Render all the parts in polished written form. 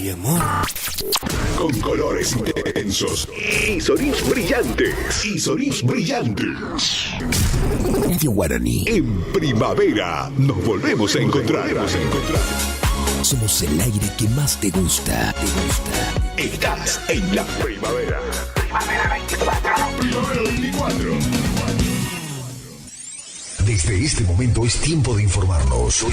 Ay, amor. Con colores intensos y sonidos brillantes. Radio Guaraní. En primavera nos volvemos a encontrar. Somos el aire que más te gusta. Estás en la primavera. Primavera 24. Primavera 24. Desde este momento es tiempo de informarnos.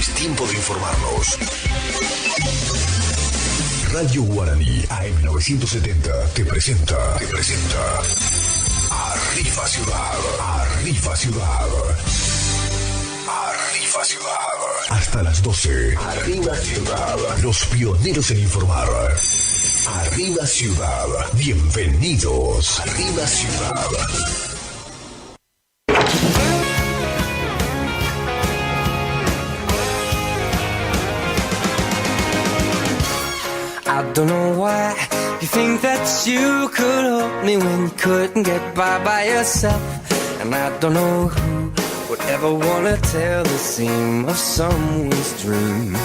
Radio Guaraní AM970 te presenta Arriba Ciudad. Hasta las 12. Arriba Ciudad. Los pioneros en informar. Arriba Ciudad. Bienvenidos. Arriba Ciudad. I don't know why you think that you could hold me when you couldn't get by yourself. And I don't know who would ever wanna tell the seam of someone's dream.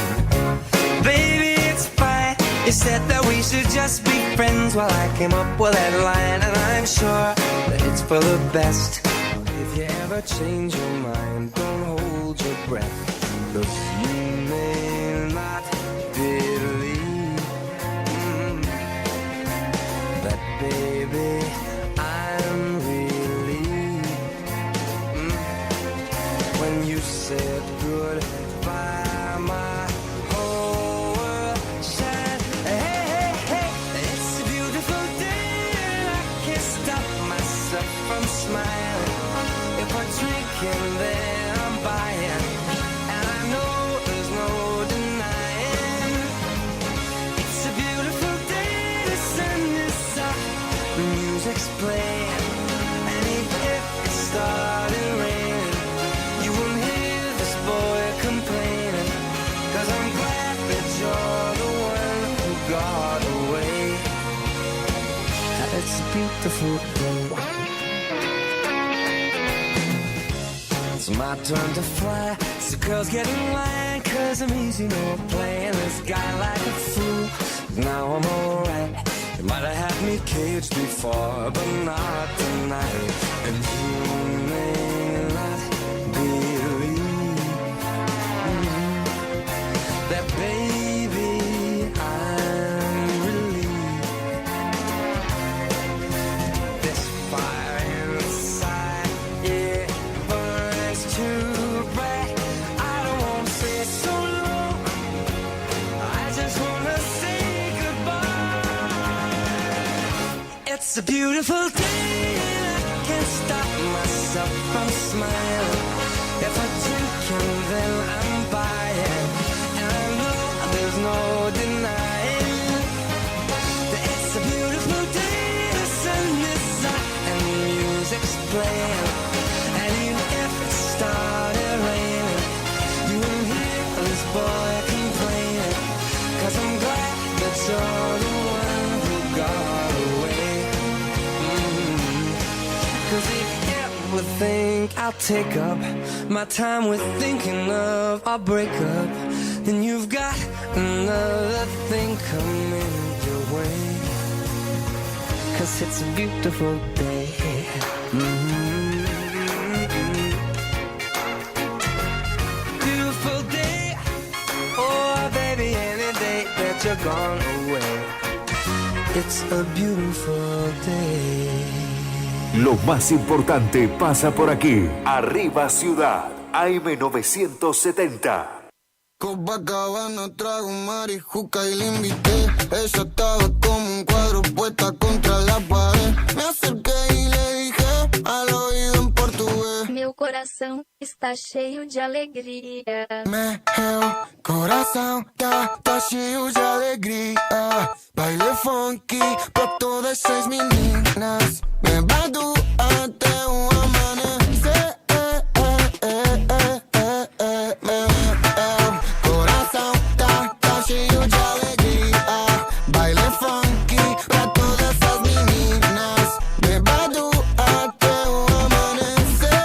Baby, it's fine. You said that we should just be friends while I came up with that line. And I'm sure that it's for the best. If you ever change your mind, don't hold your breath. Look, you may not believe that, baby, I'm relieved when you said goodbye. My whole world shined. Hey, hey, hey, it's a beautiful day and I can't stop myself from smiling. If I drink and then I'm buying, and I know there's no denying. It's a beautiful day, the sun is up, the music's playing, and even if it started raining, you won't hear this boy complaining, 'cause I'm glad that you're the one who got away. It's a beautiful day. It's my turn to fly, so girls get in line, 'cause I'm easy, no playing this guy like a fool. Now I'm alright. You might have had me caged before, but not tonight. And you may not believe that, baby, I'm relieved. This fire inside, yeah, burns too bright. I don't wanna stay so long, I just wanna say goodbye. It's a beautiful day and I can't stop myself from smiling. If I drink and then I'm buying, and I know there's no denying that it's a beautiful day. The sun is up and the music's playing, and even if it started raining, you won't hear this boy complaining, 'cause I'm glad that you're the one who got away. 'Cause if you ever think I'll take up my time with thinking of our breakup, then you've got another thing coming your way. 'Cause it's a beautiful day. Beautiful day. Oh, baby, any day that you're gone away. It's a beautiful day. Lo más importante pasa por aquí. Arriba Ciudad. AM970. Copacabana, trago marijuca y la invité. Ella estaba como un cuadro puesta contra la pared. Me acerqué y le dije al oído en portugués: meu coração está cheio de alegria. Meu coração tá cheio de alegria. Baile funk pra todas essas meninas. Bebado até o amanhecer. Meu coração tá cheio de alegria. Baile funk pra todas essas meninas. Bebado até o amanhecer.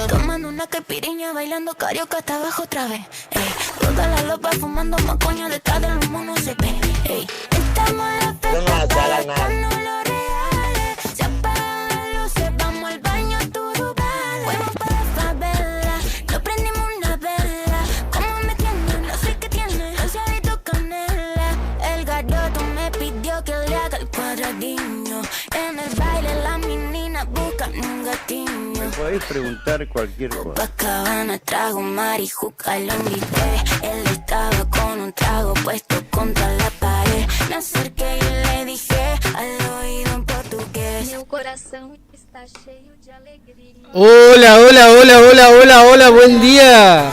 Tomando una caipirinha, bailando carioca hasta abajo otra vez. toca la lopa fumando macoña detrás del humo no se ve. Ey. Estamos en la fiesta gastando los reales. Se apagan las luces, vamos al baño, todo vale. Fuimos para la favela, no prendimos una vela. Como me tiene, no sé qué tiene, rociadito canela. El garoto me pidió que le haga el cuadradinho. En el baile la menina busca un gatinho. Podéis preguntar cualquier cosa. Copacabana, trago marihuca, lo invité. Él estaba con un trago puesto contra la pared. Me acerqué y le dije al oído en portugués. Meu coração está cheio de alegría. Hola, hola, hola, hola, hola, hola, buen día.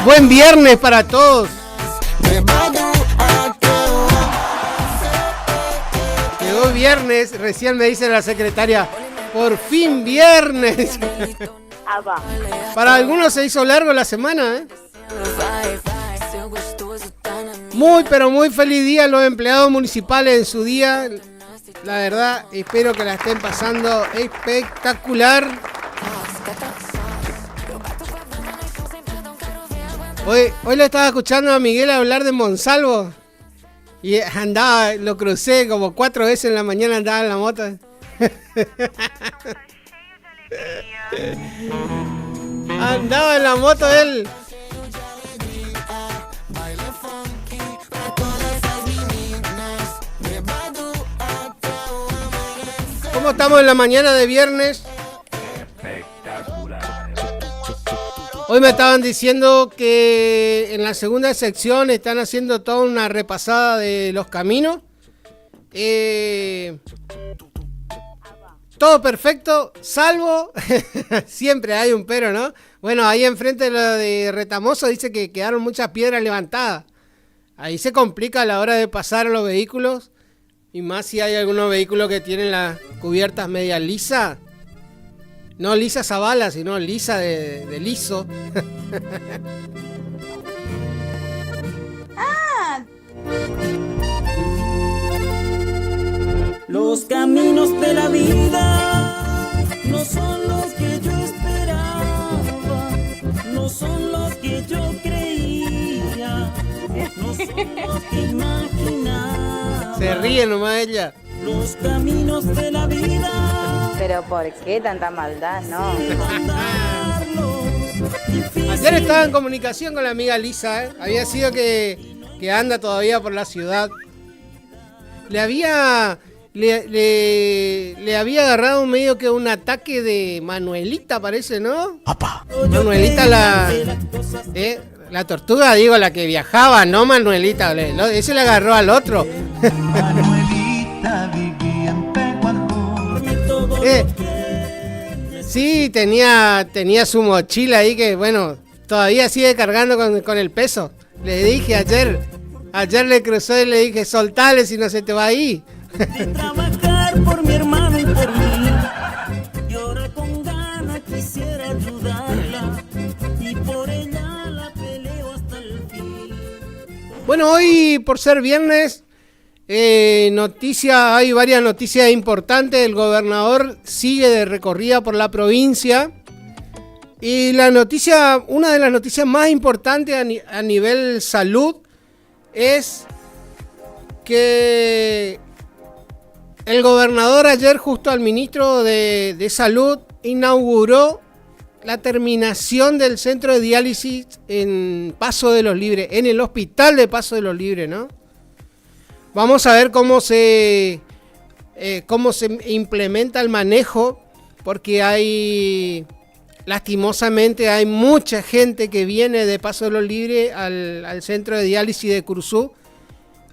Buen viernes para todos. Llegó viernes, recién me dice la secretaria, por fin viernes. Para algunos se hizo largo la semana, ¿eh? Muy, pero muy feliz día a los empleados municipales en su día. La verdad, espero que la estén pasando espectacular. Hoy le estaba escuchando a Miguel hablar de Monsalvo. Y andaba, lo crucé como 4 veces en la mañana, andaba en la moto. Andaba en la moto él. ¿Cómo estamos en la mañana de viernes? Hoy me estaban diciendo que en la segunda sección están haciendo toda una repasada de los caminos. Todo perfecto, salvo, siempre hay un pero, ¿no? Bueno, ahí enfrente de lo de Retamoso dice que quedaron muchas piedras levantadas. Ahí se complica a la hora de pasar a los vehículos. Y más si hay algunos vehículos que tienen las cubiertas media lisas. No lisa Zavala, sino lisa de liso. Los caminos de la vida no son los que yo esperaba, no son los que yo creía, no son los que imaginaba. Se ríe nomás ella. Los caminos de la vida. Pero ¿por qué tanta maldad, no? Ayer estaba en comunicación con la amiga Lisa, ¿eh? Había sido que anda todavía por la ciudad. Le había agarrado medio que un ataque de Manuelita, parece, ¿no? ¡Papá! Manuelita la tortuga, digo, la que viajaba, no Manuelita. Ese le agarró al otro. Manuelita vivía en Pehuajó. Sí, tenía su mochila ahí que, bueno, todavía sigue cargando con el peso. Le dije ayer le cruzó y le dije, soltale si no se te va ahí. De trabajar por mi hermano y por mí, y ahora con ganas quisiera ayudarla, y por ella la peleo hasta el fin. Bueno, hoy por ser viernes, hay varias noticias importantes. El gobernador sigue de recorrida por la provincia. Y una de las noticias más importantes a nivel salud es que el gobernador ayer, justo al ministro de Salud, inauguró la terminación del centro de diálisis en Paso de los Libres, en el hospital de Paso de los Libres, ¿no? Vamos a ver cómo se implementa el manejo, porque lastimosamente hay mucha gente que viene de Paso de los Libres al centro de diálisis de Curuzú,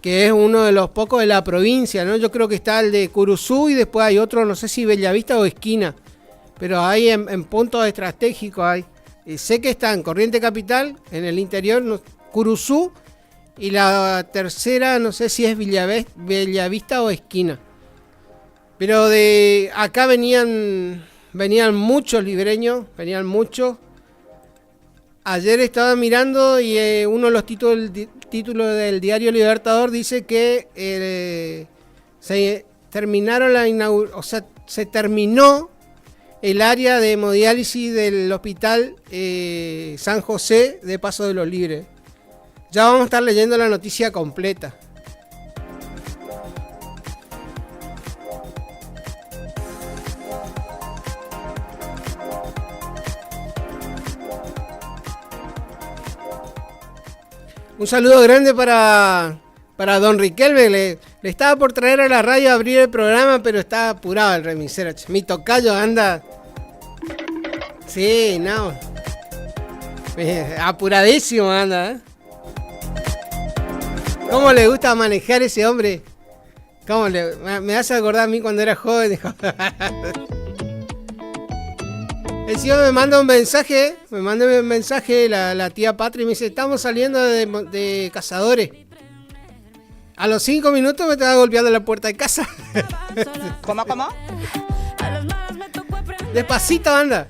que es uno de los pocos de la provincia, ¿no? Yo creo que está el de Curuzú y después hay otro, no sé si Bellavista o Esquina, pero hay en puntos estratégicos hay. Sé que está en Corriente Capital, en el interior, Curuzú, y la tercera no sé si es Bellavista o Esquina. Pero de acá venían muchos libreños, venían muchos. Ayer estaba mirando y uno de los títulos del diario Libertador dice que se terminó el área de hemodiálisis del hospital San José de Paso de los Libres. Ya vamos a estar leyendo la noticia completa. Un saludo grande para don Riquelme. Le estaba por traer a la radio a abrir el programa, pero está apurado el remisero. Mi tocayo anda. Sí, no. Apuradísimo anda, ¿eh? ¿Cómo le gusta manejar ese hombre? Me hace acordar a mí cuando era joven. El señor me manda un mensaje, la tía Patri, y me dice, estamos saliendo de cazadores. A los 5 minutos me estaba golpeando la puerta de casa. ¿Cómo? Despacito, anda.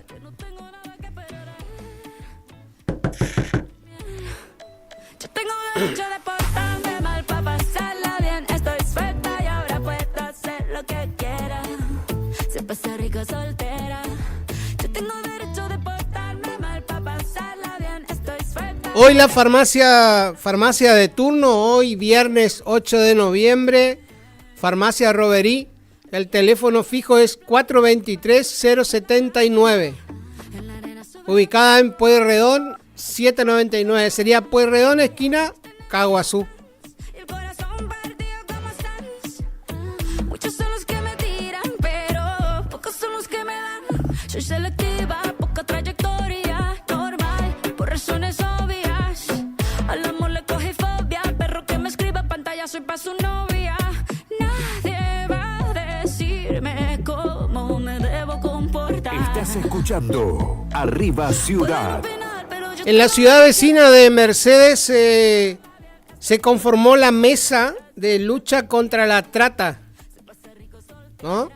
Yo tengo derecho de portarme mal para pasarla bien. Estoy suelta y ahora puedo hacer lo que quiera. Se pasa rico soltera. Yo tengo derecho de portarme mal para pasarla bien. Estoy suelta. Hoy la farmacia de turno, hoy viernes 8 de noviembre, farmacia Roverí. El teléfono fijo es 423-079. Ubicada en Pueyrredón 799. Sería Pueyrredón, esquina Caguazú. El corazón partido como Sans. Muchos son los que me tiran, pero pocos son los que me dan. Soy selectiva, poca trayectoria, normal, por razones obvias. Al amor le cogí fobia, al perro que me escribe pantalla soy pa' su novia. Nadie va a decirme cómo me debo comportar. Estás escuchando Arriba Ciudad. En la ciudad vecina de Mercedes se conformó la mesa de lucha contra la trata, ¿no?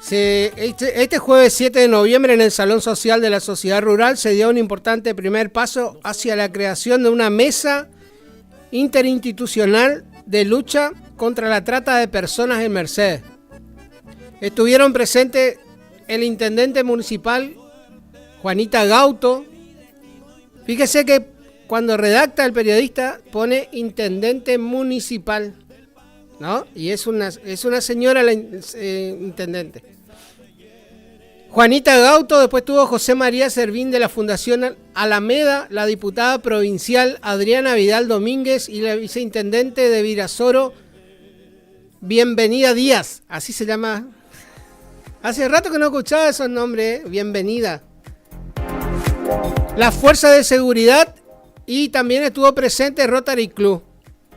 Este jueves 7 de noviembre en el Salón Social de la Sociedad Rural se dio un importante primer paso hacia la creación de una mesa interinstitucional de lucha contra la trata de personas en Mercedes. Estuvieron presentes el intendente municipal Juanita Gauto. Fíjese que cuando redacta el periodista pone intendente municipal, ¿no? Y es una señora la intendente. Juanita Gauto, después tuvo José María Servín de la Fundación Alameda, la diputada provincial Adriana Vidal Domínguez y la viceintendente de Virasoro, Bienvenida Díaz, así se llama. Hace rato que no escuchaba esos nombres, Bienvenida. La fuerza de seguridad y también estuvo presente Rotary Club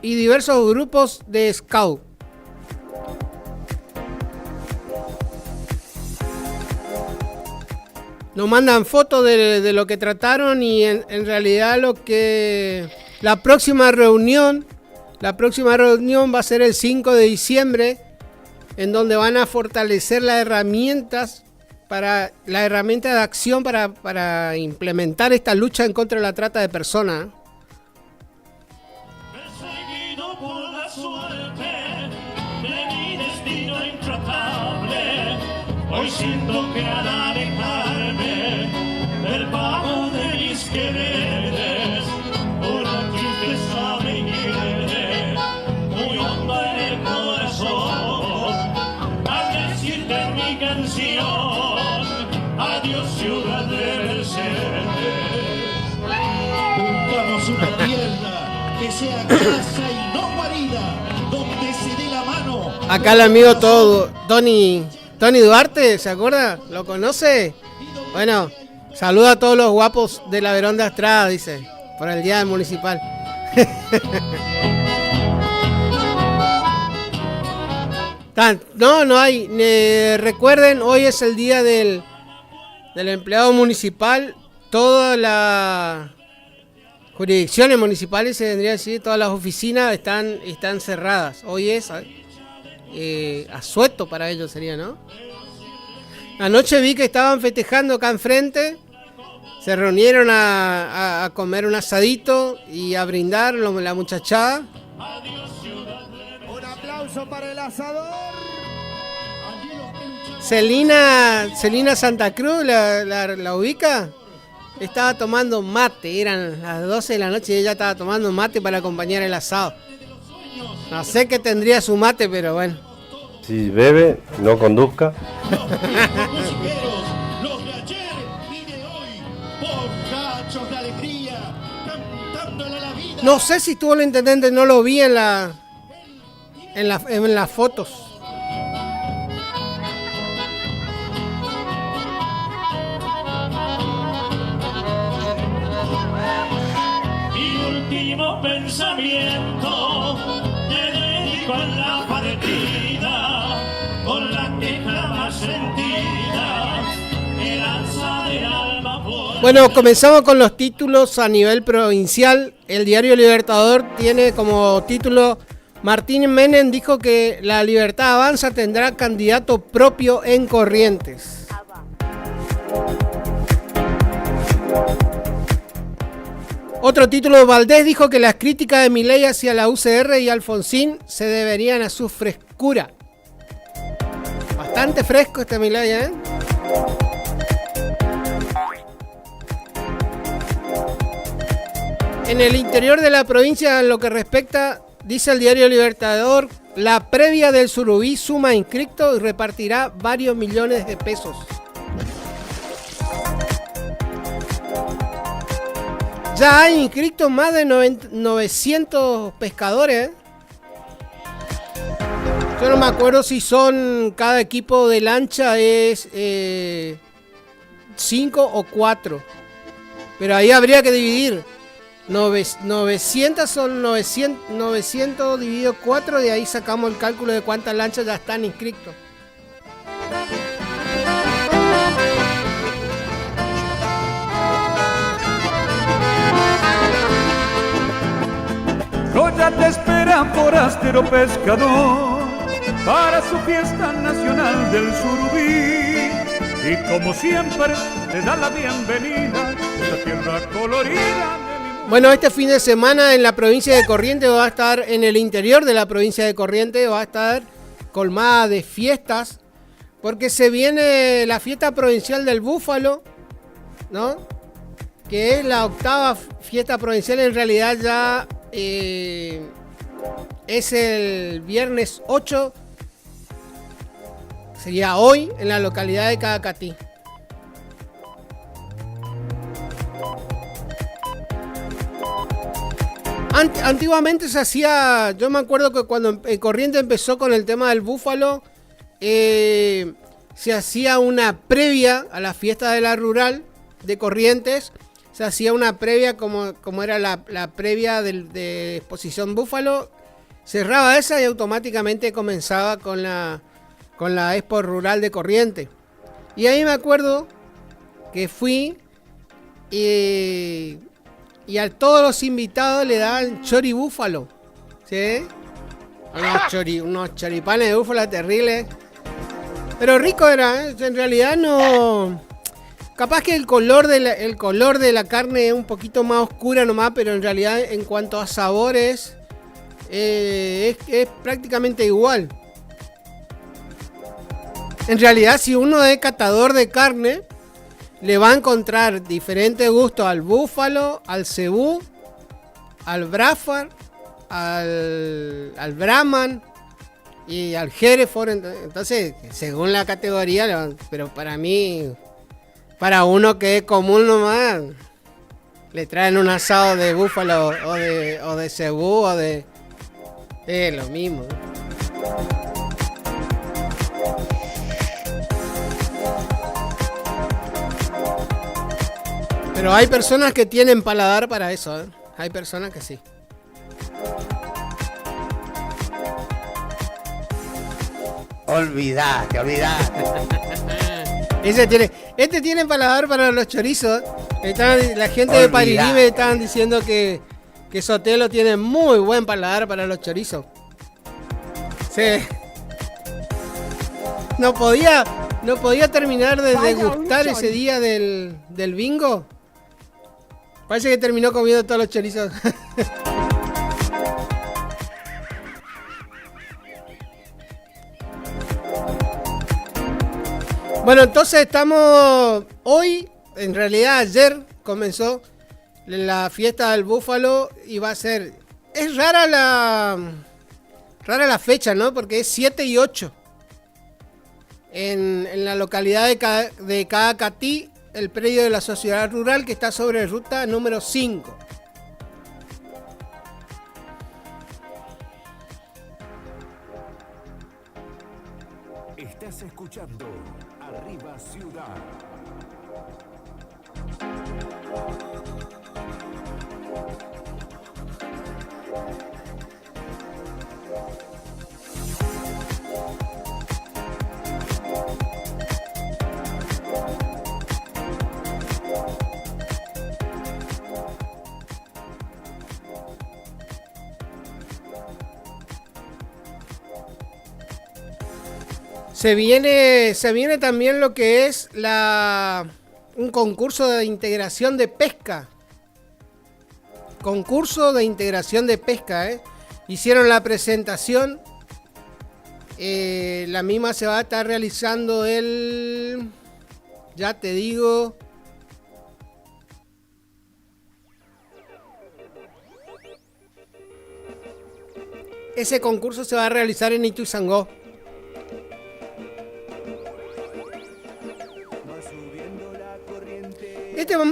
y diversos grupos de Scout. Nos mandan fotos de lo que trataron y en realidad la próxima reunión va a ser el 5 de diciembre, en donde van a fortalecer las herramientas de acción para implementar esta lucha en contra de la trata de personas. Perseguido por la suerte de mi destino intratable, hoy siento que al alejarme del pago de mis quereres, una tristeza me hiere muy honda en el corazón, al decirte en mi canción adiós ciudad de Mercedes. Buscamos una tierra que sea casa y no guarida, donde se dé la mano. Acá el amigo todo, Tony Duarte, ¿se acuerda? ¿Lo conoce? Bueno, saluda a todos los guapos de la Verón de Astrada, dice, por el día del municipal. No hay. Recuerden, hoy es el día del empleado municipal. Todas las jurisdicciones municipales, se tendría que decir, todas las oficinas están cerradas. Hoy es asueto para ellos sería, ¿no? Anoche vi que estaban festejando acá enfrente. Se reunieron a comer un asadito y a brindar la muchachada. Un aplauso para el asador. Allí los que lucharon Celina Santa Cruz, ¿la ubica? Estaba tomando mate, eran las 12 de la noche y ella estaba tomando mate para acompañar el asado. No sé qué tendría su mate, pero bueno. Si bebe, no conduzca. No sé si estuvo el intendente, no lo vi en las fotos. Mi último pensamiento te dedico a la partida con la queja más sentida, el alza del alma por... Bueno, comenzamos con los títulos a nivel provincial. El diario Libertador tiene como título: Martín Menem dijo que la Libertad Avanza tendrá candidato propio en Corrientes. Otro título: Valdés dijo que las críticas de Milei hacia la UCR y Alfonsín se deberían a su frescura. Bastante fresco este Milei, ¿eh? En el interior de la provincia, en lo que respecta, dice el diario Libertador, la previa del Surubí suma inscriptos y repartirá varios millones de pesos. Ya hay inscritos más de 900 pescadores. Yo no me acuerdo si son, cada equipo de lancha es 5 o 4. Pero ahí habría que dividir. 900 son 900 dividido 4, de ahí sacamos el cálculo de cuántas lanchas ya están inscritos. Troya te espera, forastero pescador, para su fiesta nacional del Surubí. Y como siempre, te da la bienvenida la tierra colorida. Bueno, este fin de semana en la provincia de Corrientes va a estar, en el interior de la provincia de Corrientes va a estar colmada de fiestas, porque se viene la fiesta provincial del búfalo, ¿no? Que es la 8ª fiesta provincial, en realidad ya es el viernes 8, sería hoy, en la localidad de Cadacatí. Antiguamente se hacía, yo me acuerdo que cuando Corrientes empezó con el tema del búfalo, se hacía una previa a la fiesta de la rural de Corrientes, se hacía una previa como era la previa de exposición búfalo, cerraba esa y automáticamente comenzaba con la expo rural de Corrientes. Y ahí me acuerdo que fui y a todos los invitados le daban chori búfalo, ¿sí? Unos choripanes de búfalo terribles. Pero rico era, ¿eh? En realidad no... Capaz que el color de la carne es un poquito más oscura nomás, pero en realidad en cuanto a sabores es prácticamente igual. En realidad, si uno es catador de carne, le va a encontrar diferentes gustos al búfalo, al cebú, al brafar, al brahman y al hereford. Entonces, según la categoría, pero para mí, para uno que es común nomás, le traen un asado de búfalo o de cebú o de... Es lo mismo. Pero hay personas que tienen paladar para eso, ¿eh? Hay personas que sí. Olvidate. Este tiene paladar para los chorizos. La gente de Parirí me estaban diciendo que Sotelo tiene muy buen paladar para los chorizos. Sí. No podía terminar de degustar ese día del bingo. Parece que terminó comiendo todos los chorizos. Bueno, entonces estamos hoy, en realidad ayer comenzó la fiesta del búfalo y va a ser... Es rara la fecha, ¿no? Porque es 7 y 8. En la localidad de Caacatí, el predio de la sociedad rural que está sobre ruta número 5. Estás escuchando Arriba Ciudad. Se viene también lo que es un concurso de integración de pesca. Concurso de integración de pesca, ¿eh? Hicieron la presentación. La misma se va a estar realizando ya te digo... Ese concurso se va a realizar en Ituzaingó.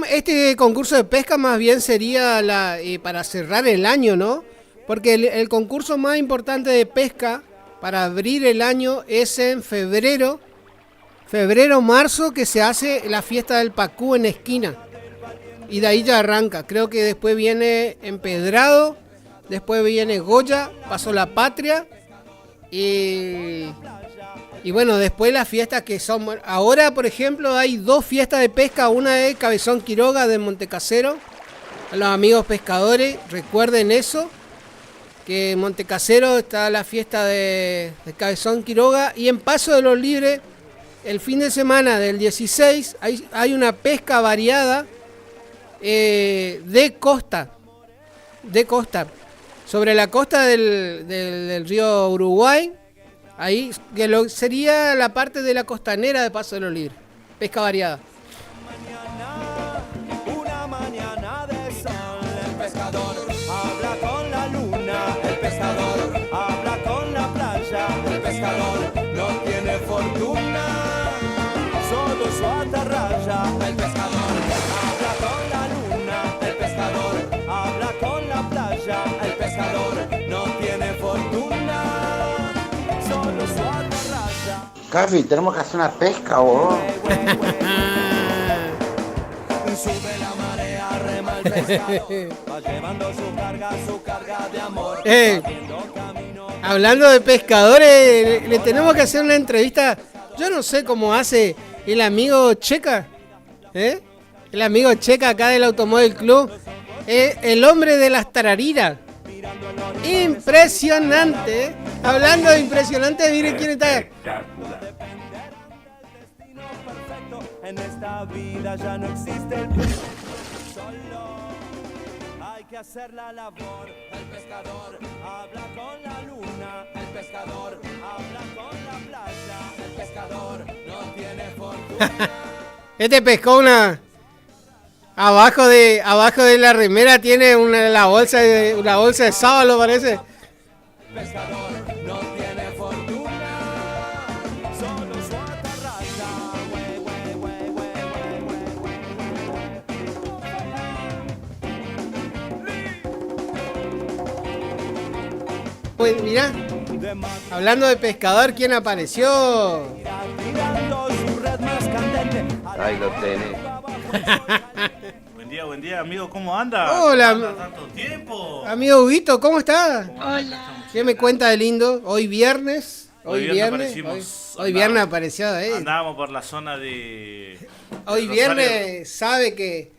Este concurso de pesca más bien sería para cerrar el año, ¿no? Porque el concurso más importante de pesca para abrir el año es en febrero, marzo, que se hace la fiesta del Pacú en Esquina. Y de ahí ya arranca. Creo que después viene Empedrado, después viene Goya, Paso la Patria y bueno, después las fiestas que son... Ahora, por ejemplo, hay 2 fiestas de pesca. Una es Cabezón Quiroga de Montecasero. A los amigos pescadores, recuerden eso. Que en Montecasero está la fiesta de Cabezón Quiroga. Y en Paso de los Libres, el fin de semana del 16, hay una pesca variada de costa. Sobre la costa del río Uruguay. Ahí que sería la parte de la costanera de Paso de los Libres. Pesca variada. Una mañana de sol, el pescador habla con la luna, el pescador habla con la playa, el pescador no tiene fortuna, solo su atarraya, el pescador habla con la luna, el pescador habla con la playa, el pescador no tiene fortuna, solo su atarraya. Cafi, tenemos que hacer una pesca, vos. Sube la marea, rema el pescado, va llevando su carga de amor. Hablando de pescadores, le tenemos que hacer una entrevista. Yo no sé cómo hace el amigo Checa, el amigo Checa acá del Automóvil Club, el hombre de las tarariras. Impresionante, Hablando de impresionante, miren quién está. En esta vida ya no existe el solo hay que hacer la labor. El pescador habla con la luna, el pescador habla con la playa, el pescador no tiene fortuna. Este pescó abajo de la remera tiene una bolsa de sábalo, parece. El pescador no tiene fortuna, solo su atarraya. Pues mira, hablando de pescador, ¿quién apareció? Ahí lo tenés. Buen día, amigo, ¿cómo anda? Hola, tanto tiempo. Amigo Huguito, ¿cómo estás? Hola. ¿Qué me cuenta de lindo? Hoy viernes. Hoy Viernes apareció, Andábamos por la zona de... Hoy viernes sabe que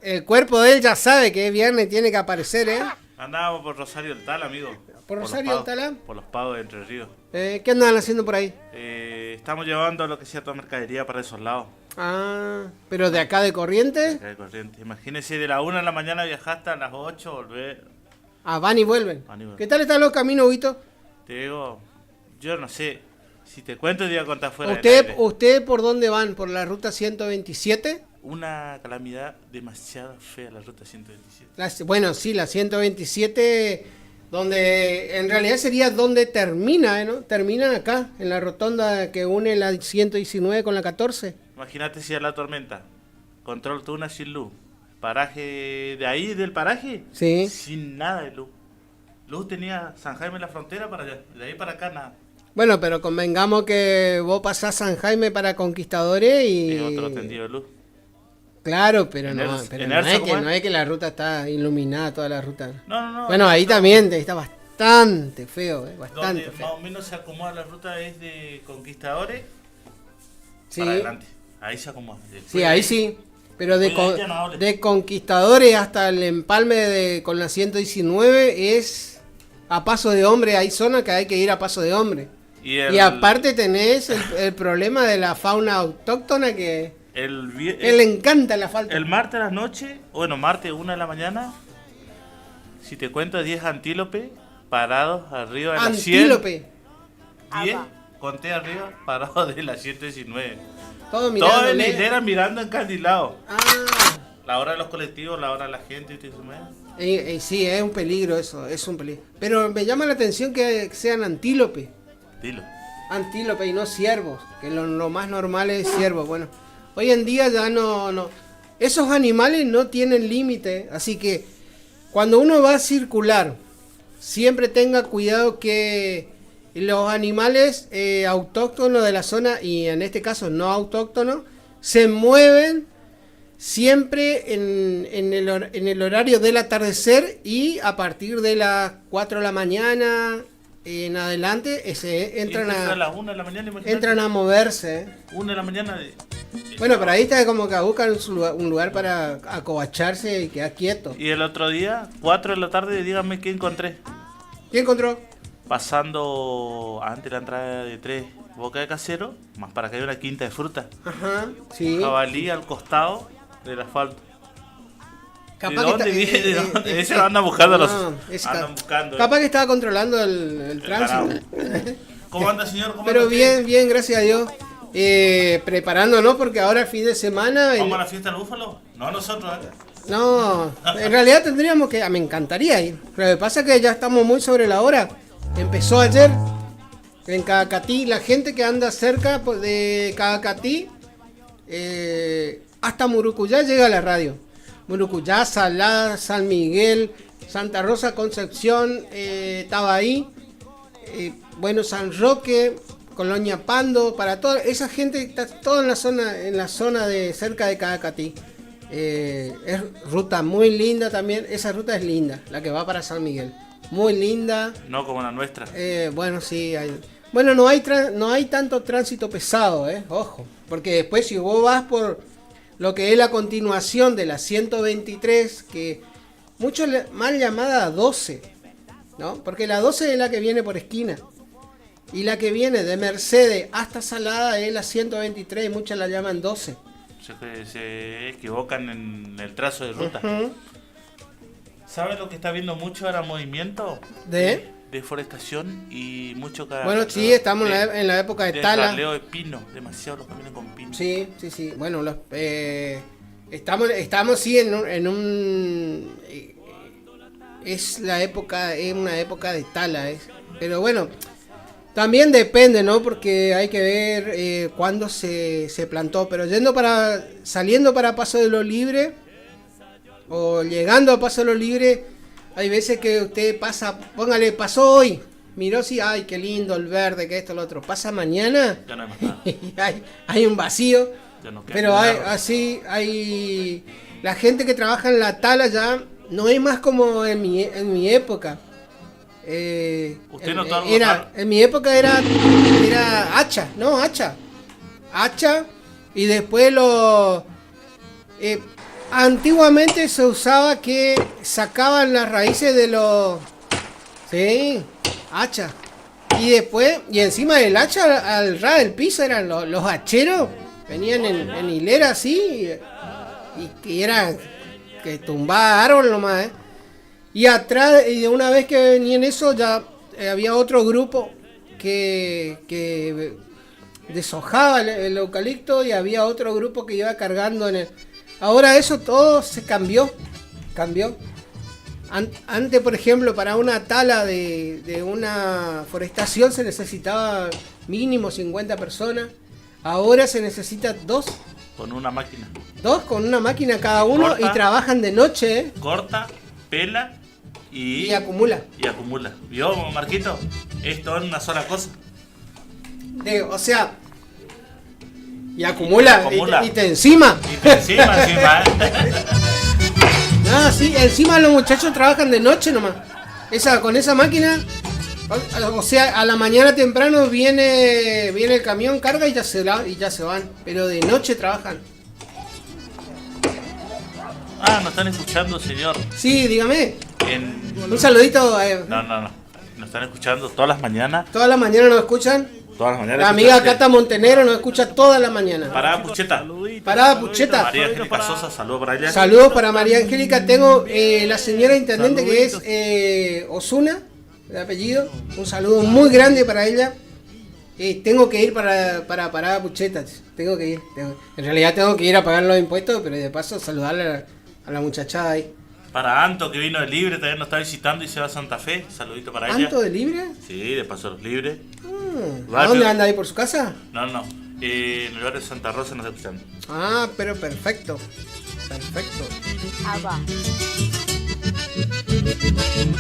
el cuerpo de él ya sabe que es viernes, tiene que aparecer, Andábamos por Rosario del Tal, amigo. ¿Por Rosario del Tal? Por los pagos de Entre Ríos. ¿Qué andan haciendo por ahí? Estamos llevando lo que sea toda mercadería para esos lados. Ah, ¿pero de acá de Corrientes? De Corrientes. Imagínese, de la 1 de la mañana viajaste a las 8, volver. Ah, van y vuelven. ¿Qué tal están los caminos, Huguito? Te digo, yo no sé. Si te cuento, te voy a contar fuera del ¿Usted, aire. ¿Usted por dónde van? ¿Por la ruta 127? Una calamidad demasiado fea la ruta 127. Bueno, sí, la 127, donde en realidad sería donde termina, ¿no? Termina acá, en la rotonda que une la 119 con la 14. Imagínate si a la tormenta, control Tuna sin luz, paraje de ahí, del paraje, Sí. sin nada de luz. Luz tenía San Jaime en la frontera, para allá, de ahí para acá nada. Bueno, pero convengamos que vos pasás San Jaime para Conquistadores y... Es otro tendido de luz. Claro, pero, En no, el- pero en no, el es que, Socomal. no es que la ruta está iluminada, toda la ruta. No. Bueno, ahí también está bastante feo, bastante Donde feo. más o menos se acomoda la ruta es de Conquistadores Sí. para adelante. Ahí se acomoda. Sí, ahí sí. Pero de, Oye, ya no hables. de Conquistadores hasta el empalme con la 119 es a paso de hombre. Hay zonas que hay que ir a paso de hombre. Y aparte tenés el problema de la fauna autóctona que le encanta la falta. El martes a la noche, bueno, martes 1 de la mañana, si te cuento 10 antílopes parados arriba de la 100. Antílope. 10, conté arriba, parados de la 119. Todo Todo en mirándole. hilera mirando encandilado. Ah. La hora de los colectivos, la hora de la gente. ¿Te sumas? Sí, es un peligro eso, es un peligro. Pero me llama la atención que sean antílope. Dilo. Antílope y no ciervos, que lo más normal es ciervo. Bueno, hoy en día ya no. Esos animales no tienen límite, así que cuando uno va a circular, siempre tenga cuidado que los animales autóctonos de la zona, y en este caso no autóctonos, se mueven siempre en el horario del atardecer y a partir de las 4 de la mañana en adelante entran a las 1 de la mañana, imagínate. entran a moverse. 1 de la mañana. Bueno, pero ahí está como que buscan un lugar para acobacharse y quedar quieto. Y el otro día, 4 de la tarde, díganme qué encontré. ¿Qué encontró? Pasando antes de la entrada de 3 Boca de Casero, más para que haya una quinta de fruta. Ajá, sí. Jabalí al costado del asfalto. Capaz ¿De dónde que viene? ¿De dónde? Ese lo andan buscando los. Andan buscando. Capaz que estaba controlando el tránsito. ¿Cómo anda, señor? ¿Cómo Pero anda bien, usted? bien, gracias a Dios. Preparándonos porque ahora el fin de semana. ¿Vamos a la fiesta del búfalo? No nosotros, ¿eh? No, en realidad tendríamos que. Me encantaría ir. Lo que pasa es que ya estamos muy sobre la hora. Empezó ayer en Cadacatí. La gente que anda cerca de Cadacatí hasta Murucuyá llega a la radio. Murucuyá, Salada, San Miguel, Santa Rosa, Concepción, Tabaí, bueno, San Roque, Colonia Pando, para toda esa gente está todo en la zona de cerca de Cadacatí. Es ruta muy linda también, esa ruta es linda, la que va para San Miguel, muy linda. No como la nuestra. Bueno, sí, bueno, no hay tanto tránsito pesado, ojo, porque después si vos vas por lo que es la continuación de la 123, que muchos mal llamada 12, ¿no? Porque la 12 es la que viene por esquina. Y la que viene de Mercedes hasta Salada es la 123 y muchos la llaman 12. Se equivocan en el trazo de ruta. Uh-huh. ¿Sabes lo que está viendo mucho ahora movimiento? ¿De? Deforestación y mucho... Bueno, sí, estamos en la época de tala. Jaleo de pino, demasiado los caminos con pino. Sí. Bueno, estamos sí en un es una época de tala, pero bueno, también depende, ¿no? Porque hay que ver cuándo se plantó, pero saliendo para Paso de los Libres o llegando a Paso de los Libres, hay veces que usted pasa, póngale, pasó hoy, miró si, ay, qué lindo el verde, que esto, lo otro, pasa mañana, Ya no hay más nada. y hay un vacío, Ya no queda pero nada. hay la gente que trabaja en la tala ya no es más como en mi época. ¿Usted notó algo raro? En mi época era hacha, y después antiguamente se usaba que sacaban las raíces de los... Sí, hacha. Y después, y encima del hacha, al ras del piso eran los hacheros. Venían en hilera así. Y era que tumbaba árbol nomás, Y atrás, y una vez que venían eso, ya había otro grupo que deshojaba el eucalipto y había otro grupo que iba cargando en el... Ahora eso todo se cambió. Antes, por ejemplo, para una tala de una forestación se necesitaba mínimo 50 personas. Ahora se necesita 2. Con una máquina. 2 con una máquina cada uno. Corta, y trabajan de noche, ¿eh? Corta, pela y acumula. Y acumula. ¿Vio, Marquito? Es todo en una sola cosa. O sea... Y acumula. Y te encima. Y te encima, No, sí, encima los muchachos trabajan de noche nomás. Con esa máquina, o sea, a la mañana temprano viene el camión, carga y ya se van. Pero de noche trabajan. Ah, ¿nos están escuchando, señor? Sí, dígame. Un saludito. No. Nos están escuchando todas las mañanas. ¿Todas las mañanas nos escuchan? Todas las mañanas. La amiga Cata Montenegro nos escucha toda la mañana. Parada Pucheta. María Angélica Sosa, saludos para ella. Saludos para María Angélica. Tengo la señora intendente que es Osuna, de apellido. Un saludo muy grande para ella. Tengo que ir para Parada Pucheta. Tengo que ir. En realidad tengo que ir a pagar los impuestos, pero de paso saludarle a la muchachada ahí. Para Anto, que vino de Libre, también nos está visitando y se va a Santa Fe. Saludito para ella. ¿Anto de Libre? Sí, de Paso los Libres. ¿A dónde anda ahí? ¿Por su casa? No. En el barrio de Santa Rosa nos está escuchando. Ah, pero perfecto.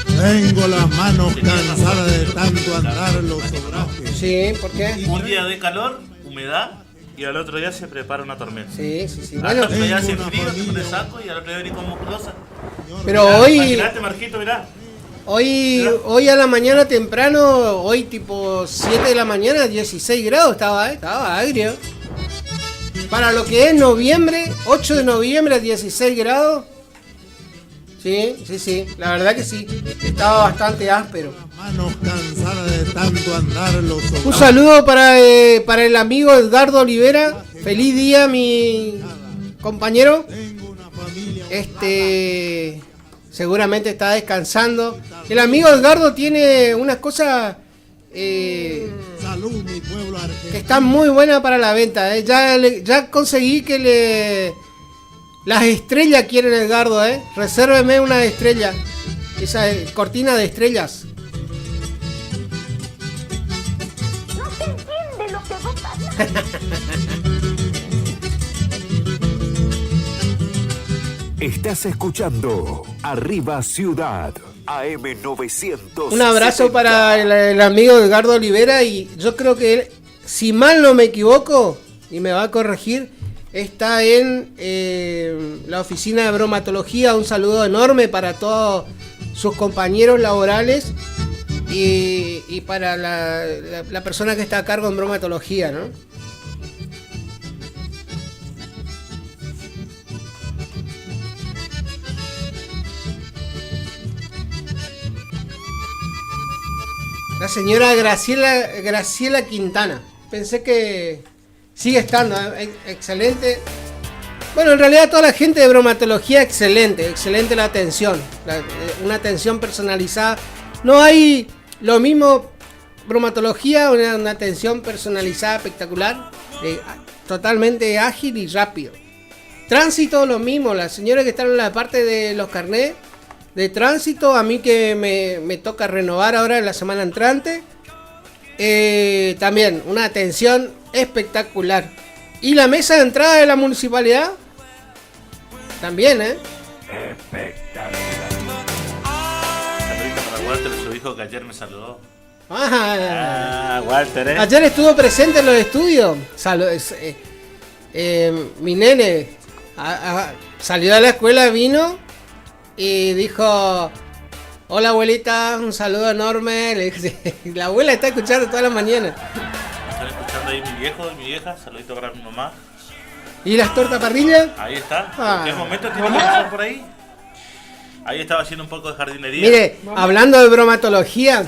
Tengo las manos cansadas de tanto andar los sobrajes. Sí, ¿por qué? Un día de calor, humedad, y al otro día se prepara una tormenta. Sí. Al otro día hace frío, te pones saco y al otro día venís con musculosa. Pero mirá, hoy... Imagínate, Marquito, mirá. Hoy a la mañana temprano, hoy tipo 7 de la mañana, 16 grados estaba agrio. Para lo que es noviembre, 8 de noviembre a 16 grados. Sí, la verdad que sí, estaba bastante áspero. Manos cansadas de tanto andar los sobrajes. Un saludo para el amigo Edgardo Olivera. Feliz día, mi compañero. Seguramente está descansando. El amigo Edgardo tiene unas cosas que están muy buenas para la venta. Ya conseguí que las estrellas quieren Edgardo. Resérveme una estrella. Esa cortina de estrellas. No se entiende lo que vos hablas. Estás escuchando Arriba Ciudad, AM 900. Un abrazo para el amigo Edgardo Olivera, y yo creo que él, si mal no me equivoco, y me va a corregir, está en la oficina de bromatología. Un saludo enorme para todos sus compañeros laborales y para la persona que está a cargo en bromatología, ¿no? La señora Graciela Quintana. Pensé que sigue estando, excelente. Bueno, en realidad toda la gente de bromatología, excelente la atención. Una atención personalizada. No hay lo mismo bromatología, una atención personalizada espectacular. Totalmente ágil y rápido. Tránsito, lo mismo. La señora que está en la parte de los carnets de tránsito, a mí que me toca renovar ahora en la semana entrante, también una atención espectacular. Y la mesa de entrada de la municipalidad también, espectacular. Saludito para Walter, su hijo, que ayer me saludó. Walter, ayer estuvo presente en los estudios. Mi nene salió de la escuela, vino y dijo: hola abuelita, un saludo enorme. Le dije, la abuela está escuchando toda la mañana. Están escuchando ahí mi viejo y mi vieja. Saludito para mi mamá. ¿Y las tortas parrillas? Ahí está. ¿En qué momento tiene que pasar por ahí? Ahí estaba haciendo un poco de jardinería. Mire, hablando de bromatología,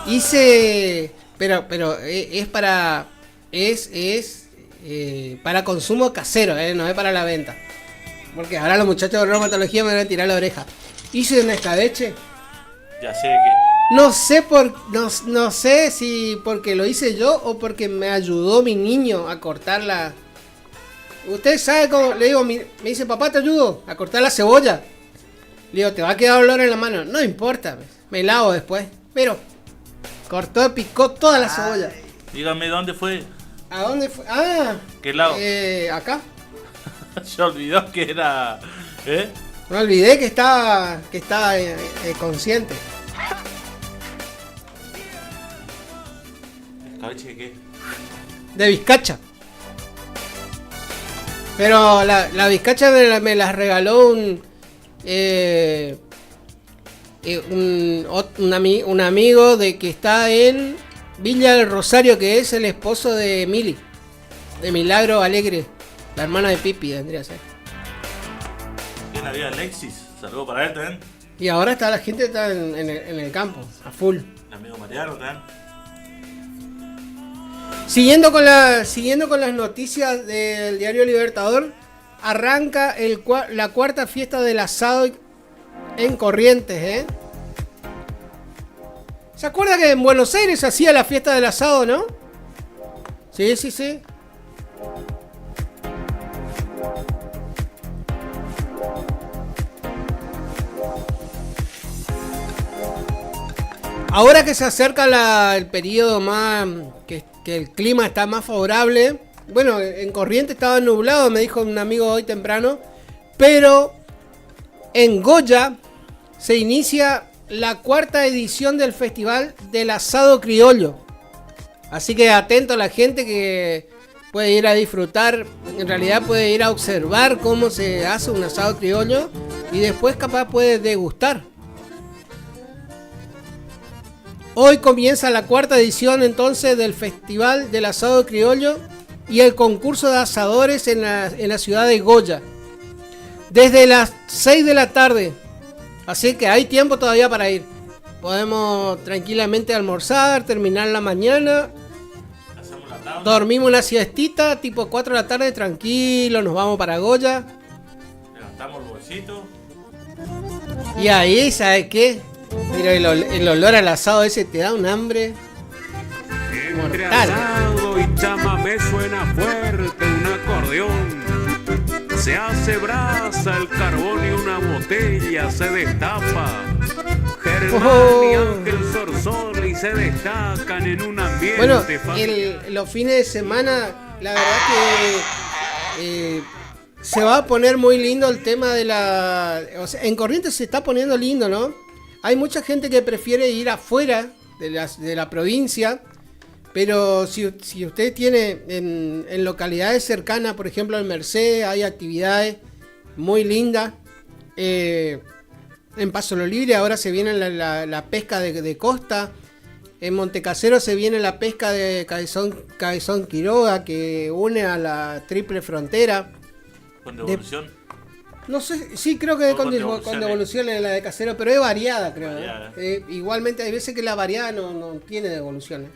hice... Pero es para... Es para consumo casero, no es para la venta. Porque ahora los muchachos de bromatología me van a tirar la oreja. Hice un escabeche. Ya sé que... No sé si porque lo hice yo o porque me ayudó mi niño a cortar la... Usted sabe cómo, le digo, me dice, papá, te ayudo a cortar la cebolla. Le digo, te va a quedar olor en la mano. No importa, me lavo después. Pero picó toda la cebolla. Dígame, ¿dónde fue? ¿A dónde fue? Ah, ¿Qué lado? Acá. Se olvidó que era... Me olvidé que estaba consciente. ¿Escabeche de qué? De bizcacha. Pero la bizcacha me la regaló un amigo de que está en Villa del Rosario, que es el esposo de Mili, de Milagro Alegre, la hermana de Pipi, vendría a ser. Bien, había Alexis. Saludos para él también. Y ahora la gente está en el campo, a full. El amigo Mariano también. Siguiendo con las noticias del diario Libertador, arranca la cuarta fiesta del asado en Corrientes, ¿Se acuerda que en Buenos Aires se hacía la fiesta del asado, no? Sí. Ahora que se acerca el periodo más... que el clima está más favorable. Bueno, en Corrientes estaba nublado, me dijo un amigo hoy temprano. Pero en Goya se inicia la cuarta edición del Festival del Asado Criollo. Así que atento a la gente que puede ir a disfrutar. En realidad puede ir a observar cómo se hace un asado criollo. Y después capaz puede degustar. Hoy comienza la cuarta edición entonces del Festival del Asado Criollo y el concurso de asadores en la ciudad de Goya. Desde las 6 de la tarde. Así que hay tiempo todavía para ir. Podemos tranquilamente almorzar, terminar la mañana. Dormimos una siestita, tipo 4 de la tarde, tranquilo, nos vamos para Goya. Levantamos el bolsito. Y ahí, ¿sabes qué? Mira, el olor al asado ese te da un hambre Entre mortal. asado y chamamé suena fuerte un acordeón. Se hace brasa el carbón y una botella se destapa. Germán y Ángel Sorsoli se destacan en un ambiente Bueno, familiar. los fines de semana, la verdad que se va a poner muy lindo el tema de o sea, en Corrientes se está poniendo lindo, ¿no? Hay mucha gente que prefiere ir afuera de la provincia, pero si usted tiene en localidades cercanas, por ejemplo en Merced, hay actividades muy lindas. En Paso Lo Libre ahora se viene la pesca de costa. En Montecasero se viene la pesca de Cabezón Quiroga, que une a la triple frontera. ¿Con devolución? No sé, sí creo que con devolución en la de Casero, pero es variada, creo. Variada. Igualmente hay veces que la variada no tiene devoluciones.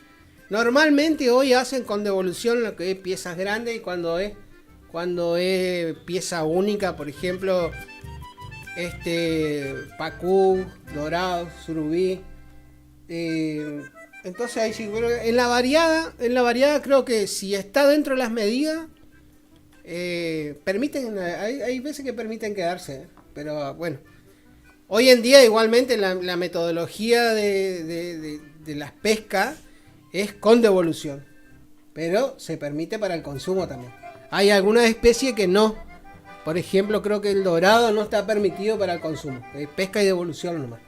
Normalmente hoy hacen con devolución lo que es piezas grandes, y cuando es pieza única, por ejemplo, pacú, dorado, surubí. Entonces ahí sí, bueno, en la variada creo que si está dentro de las medidas, permiten, hay veces que permiten quedarse, pero bueno, hoy en día igualmente la metodología de las pescas es con devolución, pero se permite para el consumo también. Hay algunas especies que no, por ejemplo creo que el dorado no está permitido para el consumo, pesca y devolución nomás,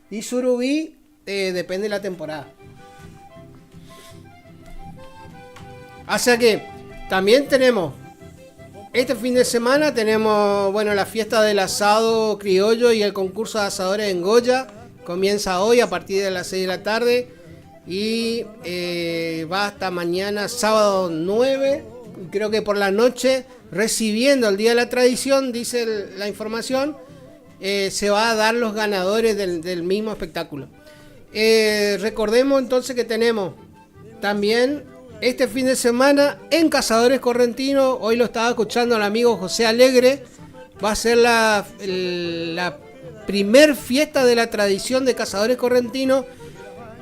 y surubí depende de la temporada. O sea que también tenemos este fin de semana, tenemos la fiesta del asado criollo y el concurso de asadores en Goya. Comienza hoy a partir de las 6 de la tarde y va hasta mañana sábado 9, creo que por la noche, recibiendo el Día de la Tradición, dice la información, se va a dar los ganadores del mismo espectáculo. Recordemos entonces que tenemos también este fin de semana en Cazadores Correntinos, hoy lo estaba escuchando el amigo José Alegre, va a ser la primer fiesta de la tradición de Cazadores Correntinos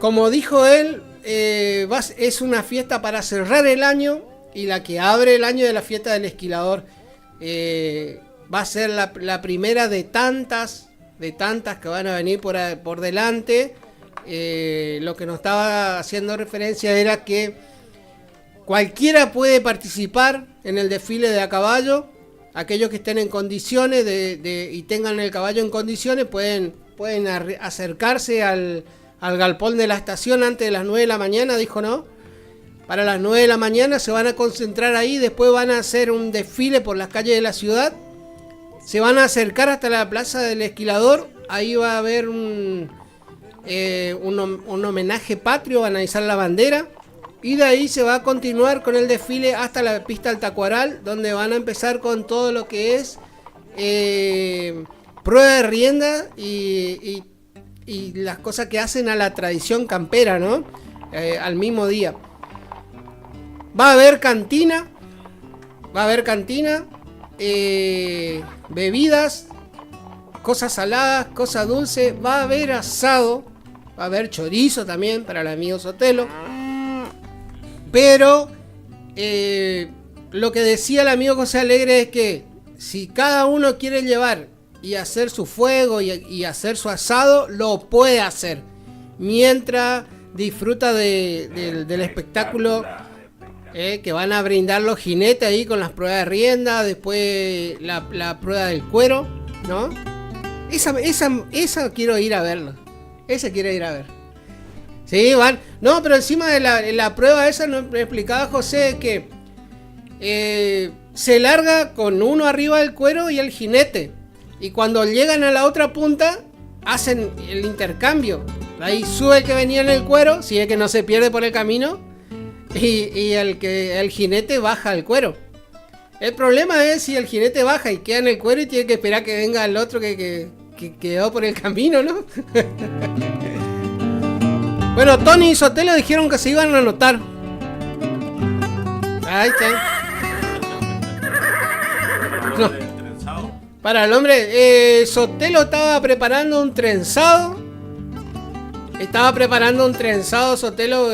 como dijo él, es una fiesta para cerrar el año y la que abre el año de la fiesta del esquilador. Va a ser la primera de tantas que van a venir por delante. Lo que nos estaba haciendo referencia era que cualquiera puede participar en el desfile de a caballo. Aquellos que estén en condiciones y tengan el caballo en condiciones pueden acercarse al galpón de la estación antes de las 9 de la mañana, dijo, ¿no? Para las 9 de la mañana se van a concentrar ahí, después van a hacer un desfile por las calles de la ciudad, se van a acercar hasta la plaza del esquilador, ahí va a haber un homenaje patrio, van a izar la bandera, y de ahí se va a continuar con el desfile hasta la pista del Tacuaral, donde van a empezar con todo lo que es prueba de rienda y las cosas que hacen a la tradición campera, ¿no? Al mismo día. Va a haber cantina, bebidas, cosas saladas, cosas dulces, va a haber asado, va a haber chorizo también para el amigo Sotelo. Pero lo que decía el amigo José Alegre es que si cada uno quiere llevar y hacer su fuego y hacer su asado, lo puede hacer mientras disfruta del espectáculo que van a brindar los jinetes ahí con las pruebas de rienda, después la prueba del cuero, ¿no? Esa quiero ir a verlo. Esa quiero ir a ver. Sí, van. No, pero encima de la prueba esa, no me explicaba José que se larga con uno arriba del cuero y el jinete. Y cuando llegan a la otra punta, hacen el intercambio. Ahí sube el que venía en el cuero, si es que no se pierde por el camino, y el jinete baja el cuero. El problema es si el jinete baja y queda en el cuero y tiene que esperar que venga el otro que quedó por el camino, ¿no? Bueno, Tony y Sotelo dijeron que se iban a anotar. Ahí está. No. Para el hombre, Sotelo estaba preparando un trenzado. Sotelo,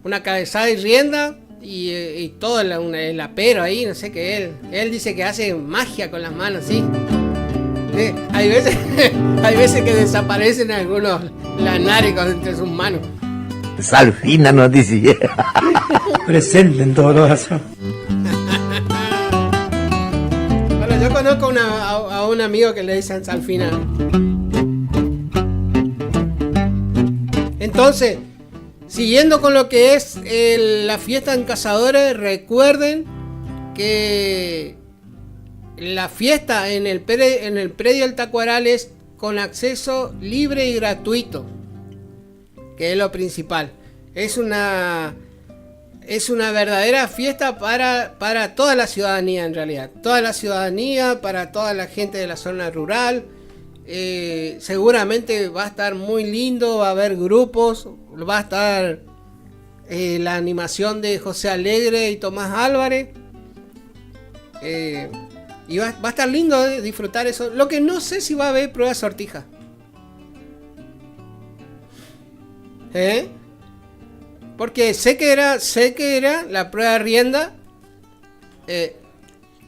una cabezada y rienda. Y todo el apero ahí, no sé qué. Él dice que hace magia con las manos, ¿sí? Hay veces que desaparecen algunos lanáricos entre sus manos. Salfina nos dice. Presente en todo caso. Bueno, yo conozco a un amigo que le dicen Salfina. Entonces, siguiendo con lo que es la fiesta en Cazadores, recuerden que la fiesta en el predio del Tacuaral es con acceso libre y gratuito, que es lo principal. Es una verdadera fiesta para toda la ciudadanía, en realidad. Toda la ciudadanía, para toda la gente de la zona rural. Seguramente va a estar muy lindo, va a haber grupos, va a estar la animación de José Alegre y Tomás Álvarez. Y va a estar lindo disfrutar eso. Lo que no sé si va a haber prueba de sortija. Porque sé que era la prueba de rienda.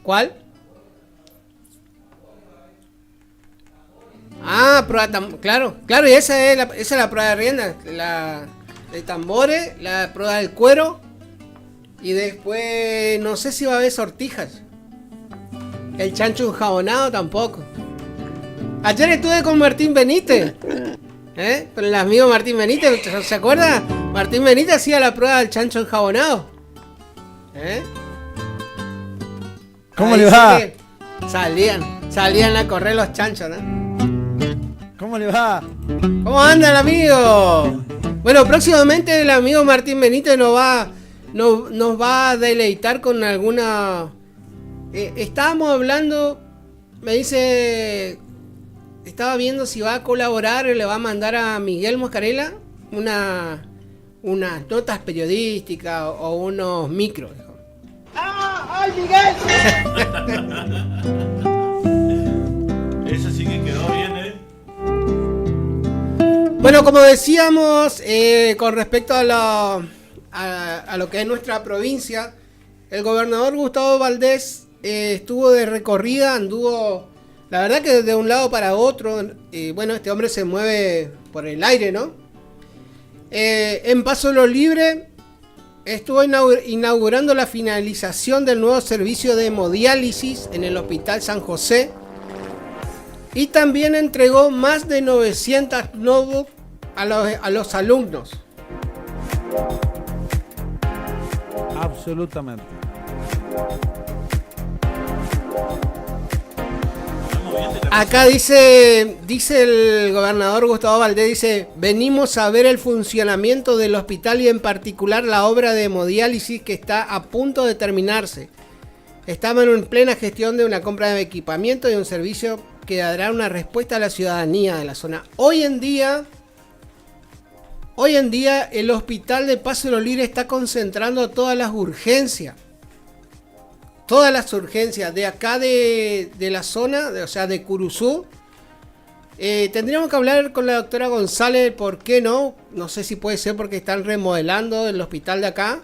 ¿Cuál? Ah, claro, y esa es la prueba de rienda. La de tambores, la prueba del cuero. Y después no sé si va a haber sortijas. El chancho enjabonado tampoco. Ayer estuve con Martín Benítez. Con el amigo Martín Benítez. ¿Se acuerda? Martín Benítez hacía la prueba del chancho enjabonado. ¿Cómo le va? Salían a correr los chanchos, ¿no? ¿Cómo le va? ¿Cómo anda el amigo? Bueno, próximamente el amigo Martín Benítez nos va a deleitar con alguna... estábamos hablando, me dice, estaba viendo si va a colaborar o le va a mandar a Miguel Moscarela unas notas periodísticas o unos micros. ¡Ay, Miguel! Eso sí que quedó bien, Bueno, como decíamos, con respecto a lo que es nuestra provincia, el gobernador Gustavo Valdés estuvo de recorrida, anduvo, la verdad que de un lado para otro. Bueno, este hombre se mueve por el aire, ¿no? En Paso Los Libres estuvo inaugurando la finalización del nuevo servicio de hemodiálisis en el Hospital San José. Y también entregó más de 900 notebooks a los alumnos. Absolutamente. Acá dice el gobernador Gustavo Valdés, dice: venimos a ver el funcionamiento del hospital y en particular la obra de hemodiálisis que está a punto de terminarse. Estamos en plena gestión de una compra de equipamiento y un servicio que dará una respuesta a la ciudadanía de la zona. Hoy en día el hospital de Paso Los Libres está concentrando todas las urgencias de acá de la zona, o sea, de Curuzú. Tendríamos que hablar con la doctora González, ¿por qué no? No sé si puede ser porque están remodelando el hospital de acá.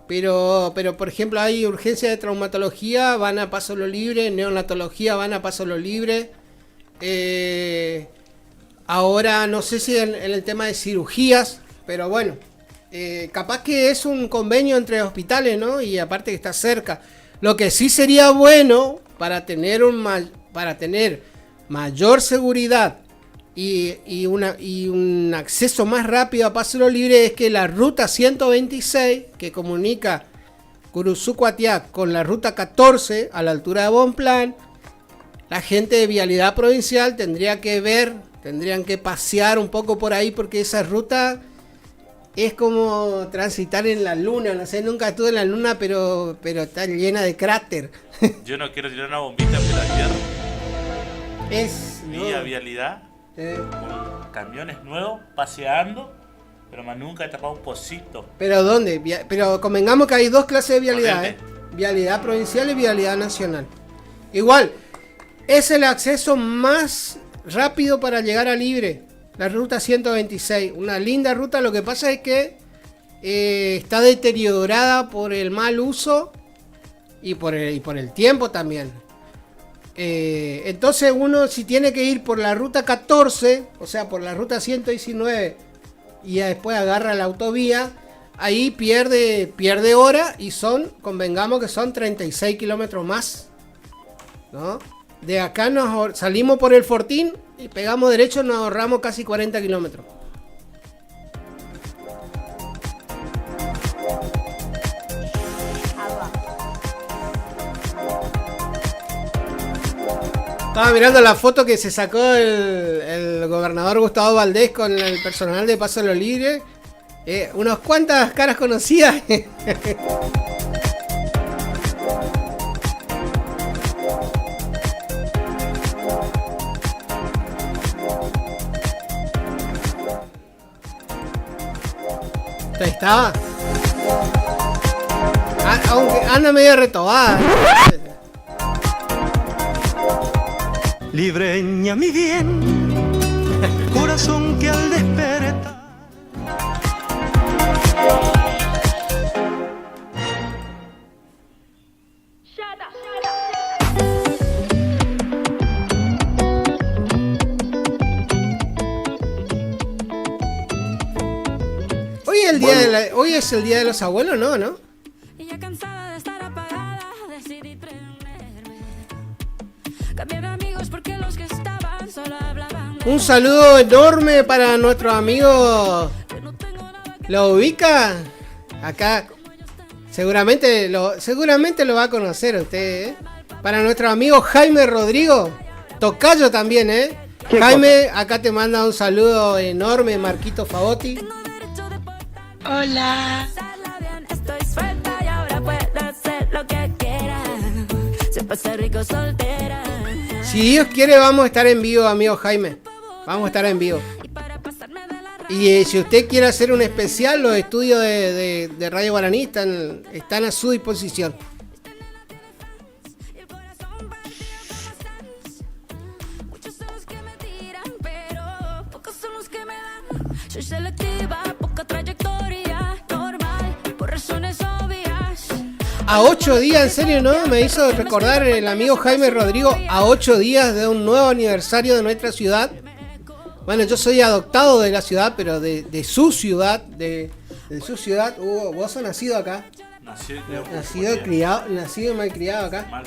Pero por ejemplo, hay urgencia de traumatología, van a Paso Los Libres, neonatología, van a Paso Los Libres. Ahora no sé si en el tema de cirugías, pero bueno, capaz que es un convenio entre hospitales, ¿no? Y aparte que está cerca. Lo que sí sería bueno para tener mayor seguridad y un acceso más rápido a Paso Los Libres es que la ruta 126, que comunica Curuzú-Cuatiá con la ruta 14 a la altura de Bonplan, la gente de Vialidad Provincial tendrían que pasear un poco por ahí, porque esa ruta es como transitar en la luna. No sé, nunca estuve en la luna, pero está llena de cráter. Yo no quiero tirar una bombita, pero ayer vi a no. Vialidad con camiones nuevos paseando, pero más nunca he tapado un pocito. ¿Pero dónde? Pero convengamos que hay dos clases de vialidad, Vialidad provincial y vialidad nacional. Igual, es el acceso más rápido para llegar a Libre, la ruta 126, una linda ruta. Lo que pasa es que está deteriorada por el mal uso y por el tiempo también. Entonces uno, si tiene que ir por la ruta 14, o sea por la ruta 119 y después agarra la autovía, ahí pierde hora y convengamos que son 36 kilómetros más, ¿no? De acá salimos por el Fortín y pegamos derecho, nos ahorramos casi 40 kilómetros. Estaba mirando la foto que se sacó el gobernador Gustavo Valdés con el personal de Paso Los Libres. Unas cuantas caras conocidas. Ahí estaba. Aunque anda medio retobada. Libreña, mi bien, corazón que al despertar. Hoy es el día de los abuelos, ¿no? Ella cansada de estar apagada, decidí prenderme. Cambié de amigos porque los que estaban solo hablaban. Un saludo enorme para nuestro amigo. ¿Lo ubica? Acá seguramente lo va a conocer usted, ¿eh? Para nuestro amigo Jaime Rodrigo, tocayo también, ¿eh? Jaime, acá te manda un saludo enorme, Marquito Favotti. Hola. Estoy suelta y ahora puedo hacer lo que quiera. Se pasa rico soltera. Si Dios quiere, vamos a estar en vivo, amigo Jaime. Vamos a estar en vivo. Y si usted quiere hacer un especial, los estudios de Radio Guaraní están a su disposición. Soy selectiva, poca trayectoria, normal, por razones obvias. A 8 días, en serio, ¿no? Me hizo recordar el amigo Jaime Rodrigo, a 8 días de un nuevo aniversario de nuestra ciudad. Bueno, yo soy adoptado de la ciudad, pero de su ciudad, de su ciudad. Vos sos nacido acá. Nacido y malcriado acá.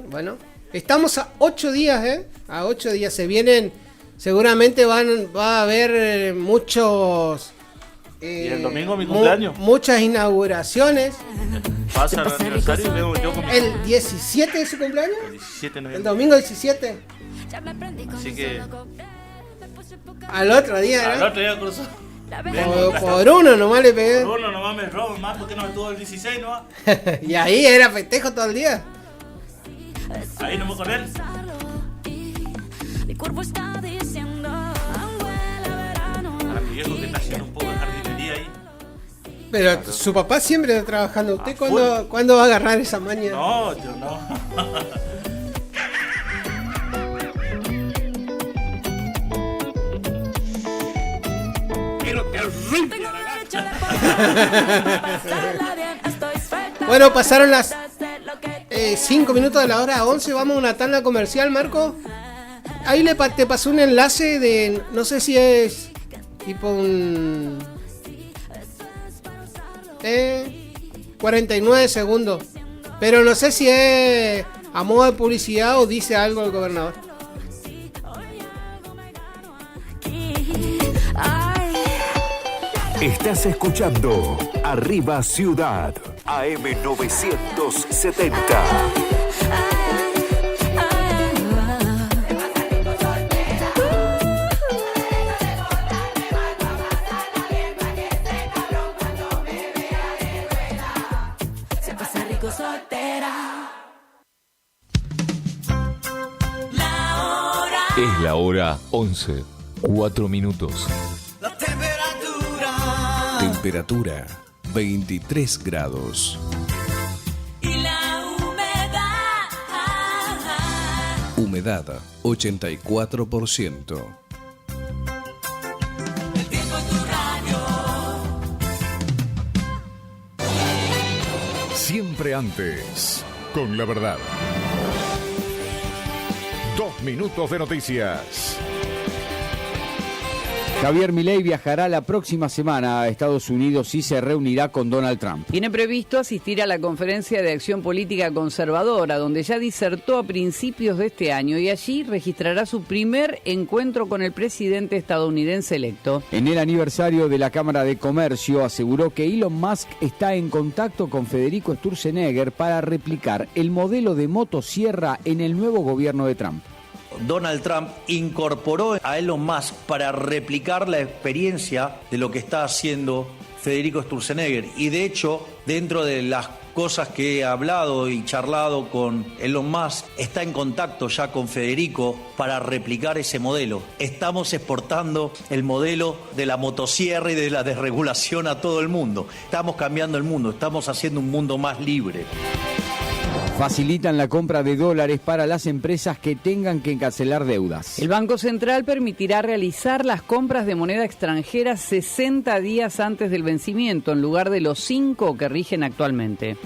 Bueno, estamos a 8 días, a 8 días. Se vienen, seguramente va a haber muchos... y el domingo mi cumpleaños. Muchas inauguraciones. Pasa el aniversario y vengo yo con mi... ¿El 17 de su cumpleaños? El 17 de noviembre. El domingo 17. Así que... al otro día, ¿no? Al otro día cruzó. Por uno nomás le pegué. Por uno nomás me robo, más porque no estuvo el 16 nomás. Y ahí era festejo todo el día. Ahí nomás con él. Mi cuerpo está diciendo, Para mi viejo que está haciendo un poco de jardinería ahí. Pero su papá siempre está trabajando. ¿Usted cuándo va a agarrar esa maña? No, yo no. Bueno, pasaron las 5 minutos de la hora 11. Vamos a una tanda comercial, Marco. Ahí te pasó un enlace de... no sé si es tipo un... 49 segundos. Pero no sé si es a modo de publicidad o dice algo el gobernador. Estás escuchando Arriba Ciudad, AM 970. se pasa rico soltera. Es la hora 11, 4 minutos. La temperatura. Temperatura 23 grados. Y la humedad. Humedad 84%. El tiempo en tu radio. Siempre antes, con la verdad. 2 minutos de noticias. Javier Milei viajará la próxima semana a Estados Unidos y se reunirá con Donald Trump. Tiene previsto asistir a la Conferencia de Acción Política Conservadora, donde ya disertó a principios de este año, y allí registrará su primer encuentro con el presidente estadounidense electo. En el aniversario de la Cámara de Comercio aseguró que Elon Musk está en contacto con Federico Sturzenegger para replicar el modelo de motosierra en el nuevo gobierno de Trump. Donald Trump incorporó a Elon Musk para replicar la experiencia de lo que está haciendo Federico Sturzenegger. Y de hecho, dentro de las cosas que he hablado y charlado con Elon Musk, está en contacto ya con Federico para replicar ese modelo. Estamos exportando el modelo de la motosierra y de la desregulación a todo el mundo. Estamos cambiando el mundo, estamos haciendo un mundo más libre. Facilitan la compra de dólares para las empresas que tengan que cancelar deudas. El Banco Central permitirá realizar las compras de moneda extranjera 60 días antes del vencimiento, en lugar de los 5 que rigen actualmente.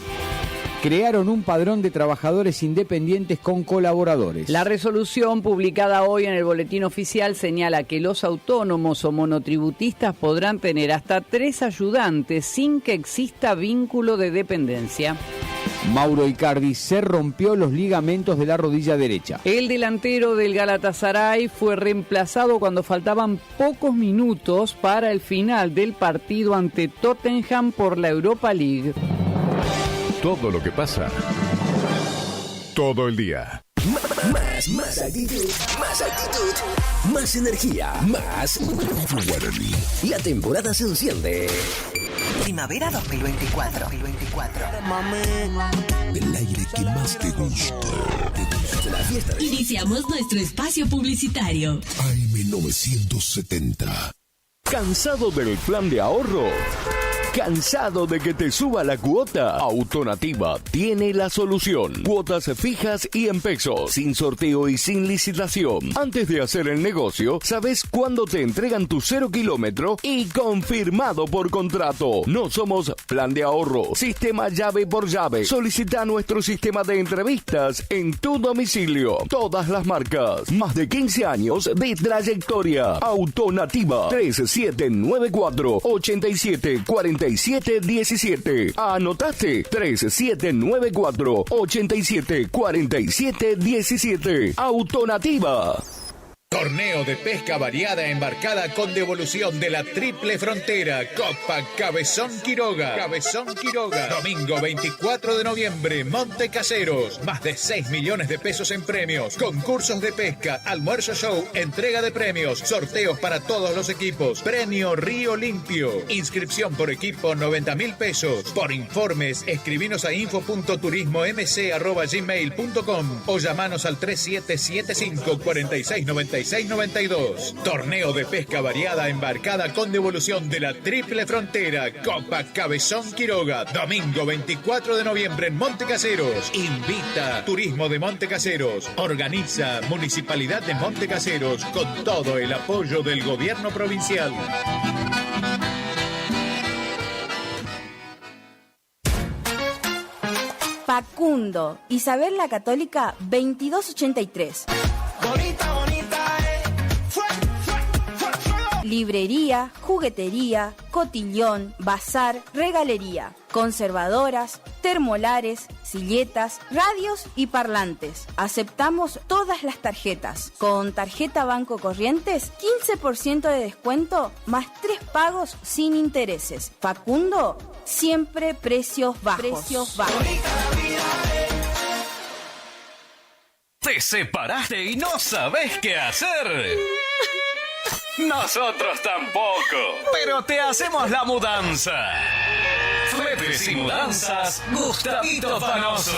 Crearon un padrón de trabajadores independientes con colaboradores. La resolución publicada hoy en el Boletín Oficial señala que los autónomos o monotributistas podrán tener hasta 3 ayudantes sin que exista vínculo de dependencia. Mauro Icardi se rompió los ligamentos de la rodilla derecha. El delantero del Galatasaray fue reemplazado cuando faltaban pocos minutos para el final del partido ante Tottenham por la Europa League. Todo lo que pasa, todo el día. Más actitud, más energía, más Guaraní. La temporada se enciende. Primavera 2024. El aire que más te gusta. La fiesta. Iniciamos nuestro espacio publicitario. AM 970. ¿Cansado del plan de ahorro? ¿Cansado de que te suba la cuota? Autonativa tiene la solución. Cuotas fijas y en pesos, sin sorteo y sin licitación. Antes de hacer el negocio, sabes cuándo te entregan tu 0 kilómetro y confirmado por contrato. No somos plan de ahorro, sistema llave por llave. Solicita nuestro sistema de entrevistas en tu domicilio. Todas las marcas, más de 15 años de trayectoria. Autonativa 3794 87 47 17. ¿Anotaste? 3794 87 47 17. Autonativa. Torneo de pesca variada embarcada con devolución de la Triple Frontera. Copa Cabezón Quiroga. Cabezón Quiroga. Domingo 24 de noviembre, Monte Caseros. Más de 6 millones de pesos en premios. Concursos de pesca, almuerzo show, entrega de premios, sorteos para todos los equipos. Premio Río Limpio. Inscripción por equipo 90.000 pesos. Por informes, escribinos a info.turismomc@gmail.com o llamanos al 3775 4696 92. Torneo de pesca variada embarcada con devolución de la Triple Frontera. Copa Cabezón Quiroga. Domingo 24 de noviembre en Monte Caseros. Invita Turismo de Monte Caseros. Organiza Municipalidad de Monte Caseros con todo el apoyo del gobierno provincial. Facundo, Isabel la Católica 2283. Bonita, Librería, juguetería, cotillón, bazar, regalería, conservadoras, termolares, silletas, radios y parlantes. Aceptamos todas las tarjetas. Con tarjeta Banco Corrientes, 15% de descuento más 3 pagos sin intereses. Facundo, siempre precios bajos. ¿Te separaste y no sabes qué hacer? Nosotros tampoco, pero te hacemos la mudanza. Fletes y mudanzas, Gustavito Panoso.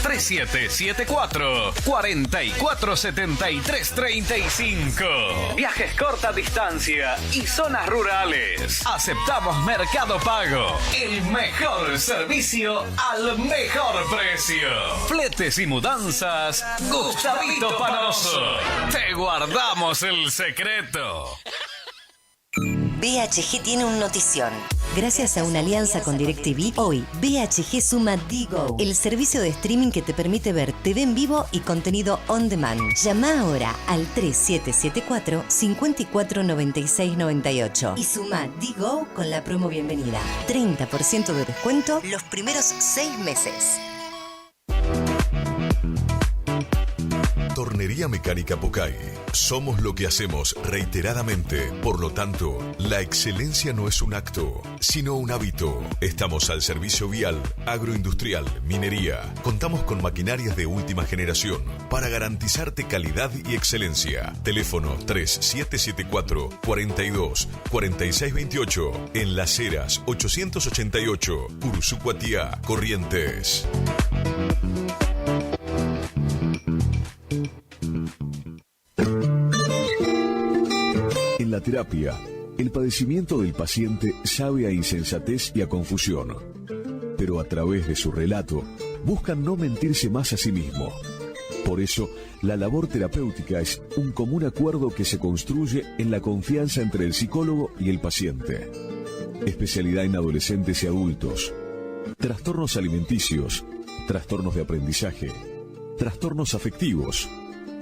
3774 447335. Viajes corta distancia y zonas rurales. Aceptamos Mercado Pago. El mejor servicio al mejor precio. Fletes y mudanzas, Gustavito Panoso. Te guardamos el secreto. BHG tiene un notición. Gracias a una alianza con DirecTV, hoy BHG suma Digo, el servicio de streaming que te permite ver TV en vivo y contenido on demand. Llama ahora al 3774 54 96 98 y suma Digo con la promo bienvenida. 30% de descuento los primeros 6 meses. Tornería Mecánica Pocay. Somos lo que hacemos reiteradamente. Por lo tanto, la excelencia no es un acto, sino un hábito. Estamos al servicio vial, agroindustrial, minería. Contamos con maquinarias de última generación para garantizarte calidad y excelencia. Teléfono 3774 42 46 28. En Las Heras 888, Cursucuatía, Corrientes. En la terapia, el padecimiento del paciente sabe a insensatez y a confusión, pero a través de su relato buscan no mentirse más a sí mismo. Por eso, la labor terapéutica es un común acuerdo que se construye en la confianza entre el psicólogo y el paciente. Especialidad en adolescentes y adultos, trastornos alimenticios, trastornos de aprendizaje, trastornos afectivos,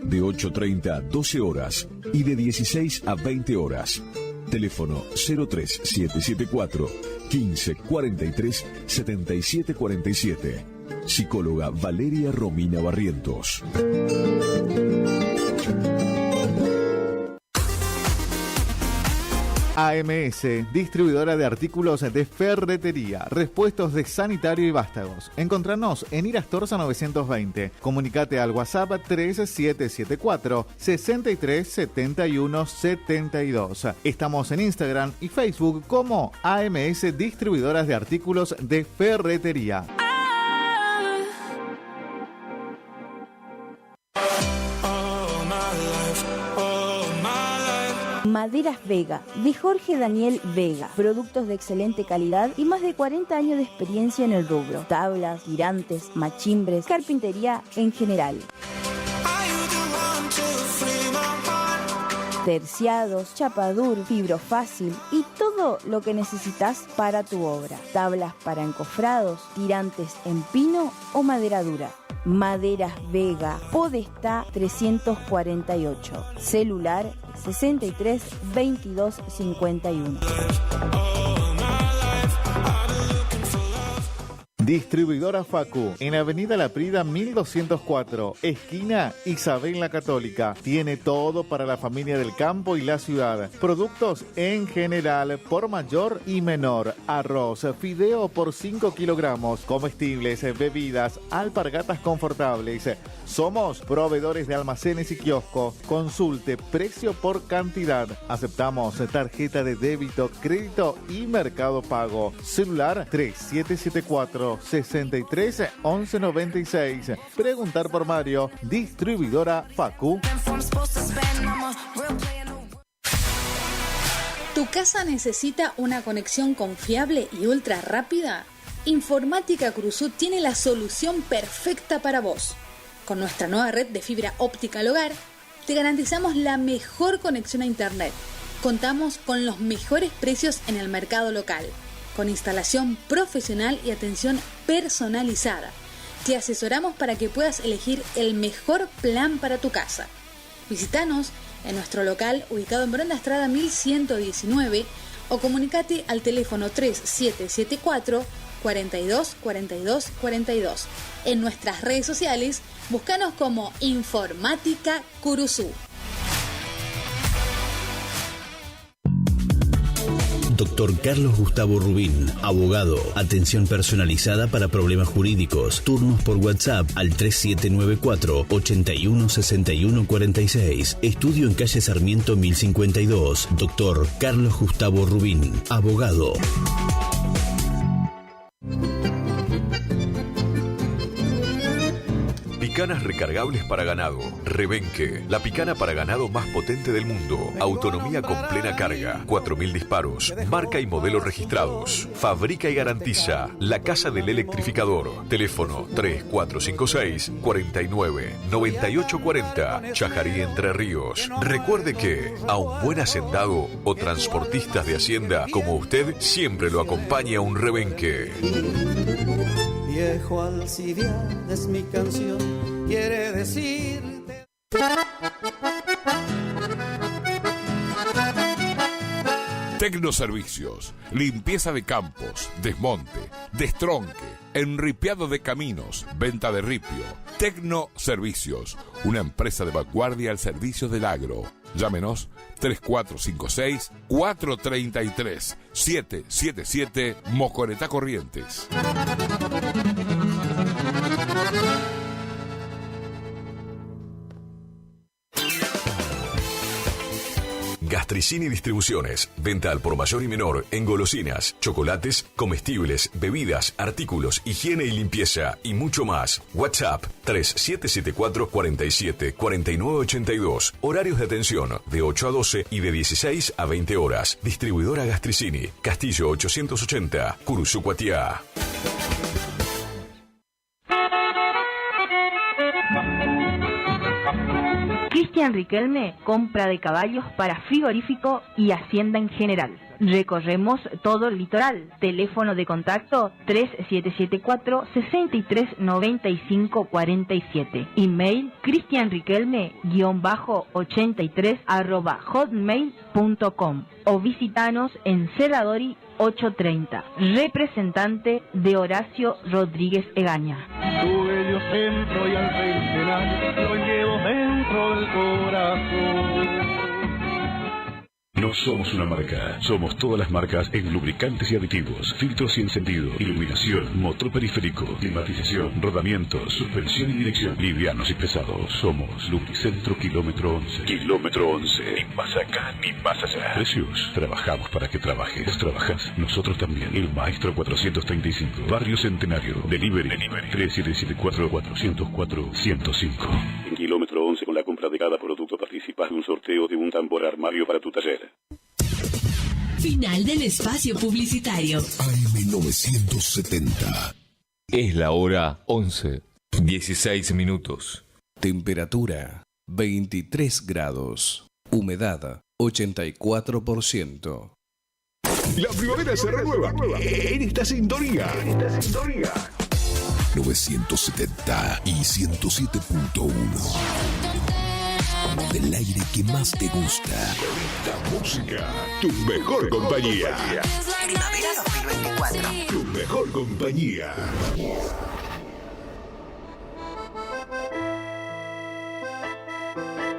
de 8:30 a 12 horas y de 16 a 20 horas. Teléfono 03774 15 43 77 47. Psicóloga Valeria Romina Barrientos. AMS, distribuidora de artículos de ferretería, repuestos de sanitario y vástagos. Encontranos en Irastorza 920. Comunicate al WhatsApp 3774 63 71 72. Estamos en Instagram y Facebook como AMS, distribuidoras de artículos de ferretería. Maderas Vega, de Jorge Daniel Vega. Productos de excelente calidad y más de 40 años de experiencia en el rubro. Tablas, tirantes, machimbres, carpintería en general. Terciados, chapadur, fibrofácil y todo lo que necesitas para tu obra. Tablas para encofrados, tirantes en pino o madera dura. Maderas Vega, Podestá 348. Celular 63 22 51. Distribuidora Facu, en Avenida La Prida 1204, esquina Isabel la Católica. Tiene todo para la familia del campo y la ciudad. Productos en general, por mayor y menor. Arroz, fideo por 5 kilogramos, comestibles, bebidas, alpargatas confortables. Somos proveedores de almacenes y kioscos. Consulte precio por cantidad. Aceptamos tarjeta de débito, crédito y Mercado Pago. Celular 3774 63 11 96. Preguntar por Mario. Distribuidora Facu. ¿Tu casa necesita una conexión confiable y ultra rápida? Informática Cruzú tiene la solución perfecta para vos. Con nuestra nueva red de fibra óptica al hogar, te garantizamos la mejor conexión a internet. Contamos con los mejores precios en el mercado local, con instalación profesional y atención personalizada. Te asesoramos para que puedas elegir el mejor plan para tu casa. Visítanos en nuestro local ubicado en Brenda Estrada 1119 o comunicate al teléfono 3774 42 42 42. En nuestras redes sociales, búscanos como Informática Curuzú. Dr. Carlos Gustavo Rubín, abogado. Atención personalizada para problemas jurídicos. Turnos por WhatsApp al 3794 81 61 46. Estudio en calle Sarmiento 1052. Dr. Carlos Gustavo Rubín, abogado. Picanas recargables para ganado. Rebenque, la picana para ganado más potente del mundo. Autonomía con plena carga. 4000 disparos. Marca y modelo registrados. Fabrica y garantiza La Casa del Electrificador. Teléfono 3456 49 98 40. Chajarí, Entre Ríos. Recuerde que a un buen hacendado o transportistas de hacienda como usted siempre lo acompaña un rebenque. Viejo Alcibiades, mi canción quiere decirte. Tecnoservicios, limpieza de campos, desmonte, destronque, enripiado de caminos, venta de ripio. Tecnoservicios, una empresa de vanguardia al servicio del agro. Llámenos 3456-433-777 Mocoretá Corrientes. Gastricini Distribuciones. Venta al por mayor y menor en golosinas, chocolates, comestibles, bebidas, artículos, higiene y limpieza y mucho más. WhatsApp 3774 47 49 82. Horarios de atención de 8 a 12 y de 16 a 20 horas. Distribuidora Gastricini. Castillo 880, Curuzú, Cuatiá. Cristian Riquelme, compra de caballos para frigorífico y hacienda en general. Recorremos todo el litoral. Teléfono de contacto 3774 63 95 47. Email cristianriquelme-83@hotmail.com o visitanos en Cerradori 830. Representante de Horacio Rodríguez Egaña. Tu bello centro y al centenar lo llevo dentro del corazón. No somos una marca, somos todas las marcas en lubricantes y aditivos, filtros y encendido, iluminación, motor periférico, climatización, rodamiento, suspensión y dirección, livianos y pesados. Somos Lubricentro Kilómetro 11. Kilómetro 11, ni más acá ni más allá. Precios, trabajamos para que trabajes. Vos trabajás, nosotros también. El Maestro 435, Barrio Centenario, Delivery 3774 404 105. En Kilómetro 411 con la compra de cada producto participas de un sorteo de un tambor armario para tu taller. Final del espacio publicitario. AM970. Es la hora 11, 16 minutos. Temperatura 23 grados. Humedad 84%. La primavera se renueva en esta sintonía. 970 y 107.1. Del aire que más te gusta. La música, tu mejor compañía. Primavera 2024. Tu mejor compañía.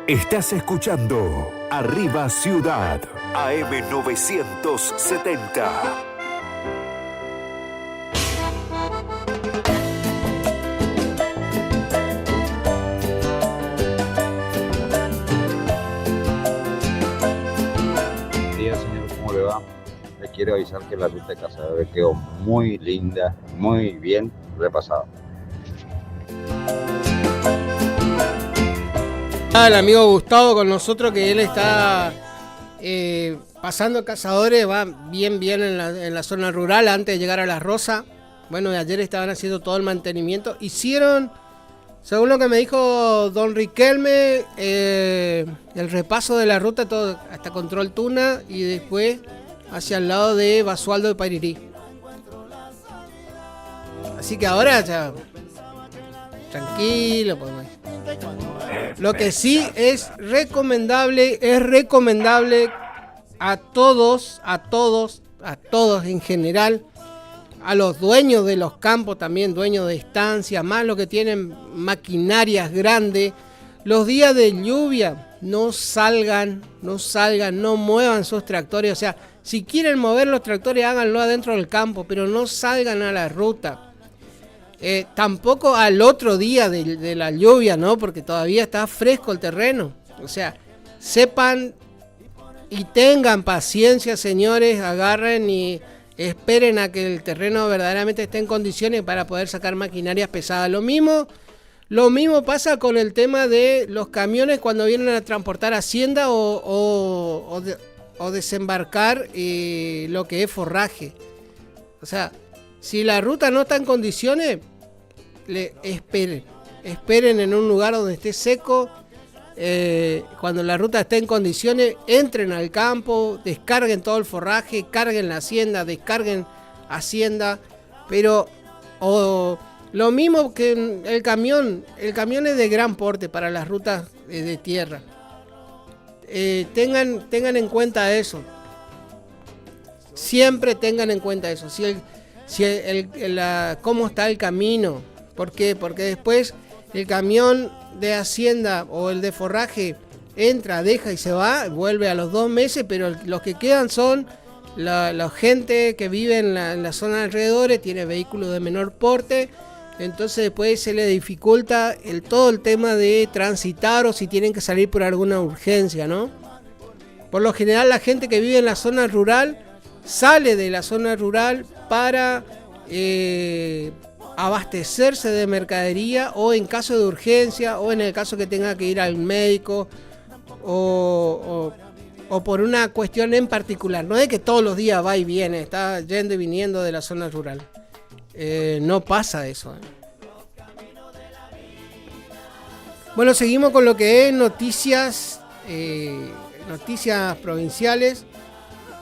Estás escuchando Arriba Ciudad, AM970. Le quiero avisar que la ruta de Cazadores quedó muy linda, muy bien repasada. El amigo Gustavo con nosotros, que él está pasando Cazadores, va bien en la zona rural antes de llegar a Las Rosas. Bueno, ayer estaban haciendo todo el mantenimiento. Hicieron, según lo que me dijo don Riquelme, el repaso de la ruta todo hasta Control Tuna y después hacia el lado de Basualdo de Pairirí. Así que ahora ya tranquilo, pues. Lo que sí es recomendable a todos en general, a los dueños de los campos también, dueños de estancias, más los que tienen maquinarias grandes, los días de lluvia no salgan, no muevan sus tractores, o sea, si quieren mover los tractores háganlo adentro del campo, pero no salgan a la ruta. Tampoco al otro día de la lluvia, ¿no? Porque todavía está fresco el terreno. O sea, sepan y tengan paciencia, señores, agarren y esperen a que el terreno verdaderamente esté en condiciones para poder sacar maquinarias pesadas. Lo mismo pasa con el tema de los camiones cuando vienen a transportar hacienda o desembarcar lo que es forraje. O sea, si la ruta no está en condiciones, esperen en un lugar donde esté seco. Cuando la ruta esté en condiciones, entren al campo, descarguen todo el forraje, carguen la hacienda, descarguen hacienda, pero lo mismo que el camión es de gran porte para las rutas de tierra. Tengan en cuenta eso. Siempre tengan en cuenta eso. Cómo está el camino. ¿Por qué? Porque después el camión de hacienda o el de forraje entra, deja y se va, vuelve a los 2 meses, pero los que quedan son la gente que vive en la zona de alrededores, tiene vehículos de menor porte, entonces después se le dificulta todo el tema de transitar o si tienen que salir por alguna urgencia, ¿no? Por lo general la gente que vive en la zona rural sale de la zona rural para abastecerse de mercadería o en caso de urgencia o en el caso que tenga que ir al médico o por una cuestión en particular. No es que todos los días va y viene, está yendo y viniendo de la zona rural. No pasa eso. Bueno, seguimos con lo que es noticias provinciales.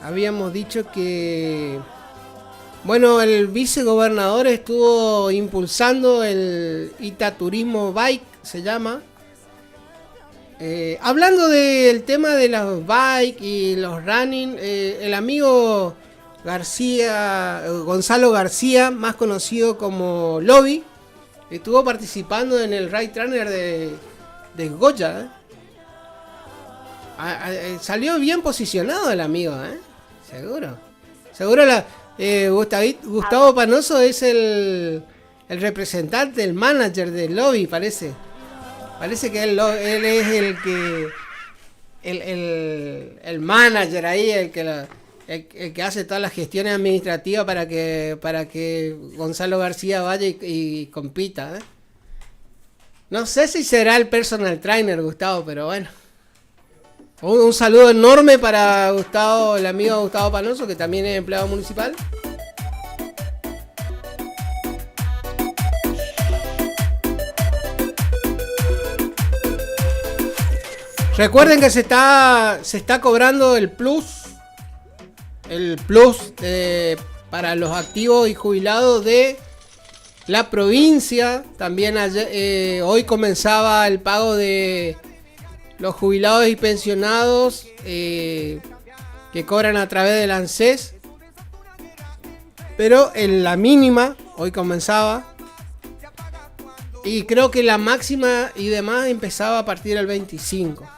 Habíamos dicho que el vicegobernador estuvo impulsando el Itaturismo Bike, se llama. Hablando del tema de los bike y los running, el amigo Gonzalo García, más conocido como Lobby, estuvo participando en el Ride Runner de Goya. Salió bien posicionado el amigo, seguro Gustavo Panoso es el representante, el manager del Lobby, parece que él es el que el manager ahí, el que hace todas las gestiones administrativas para que Gonzalo García vaya y compita. No sé si será el personal trainer, Gustavo, pero bueno. Un saludo enorme para Gustavo, el amigo Gustavo Panoso, que también es empleado municipal. Recuerden que se está cobrando el plus para los activos y jubilados de la provincia. También hoy comenzaba el pago de los jubilados y pensionados que cobran a través del ANSES. Pero en la mínima, hoy comenzaba. Y creo que la máxima y demás empezaba a partir del 25.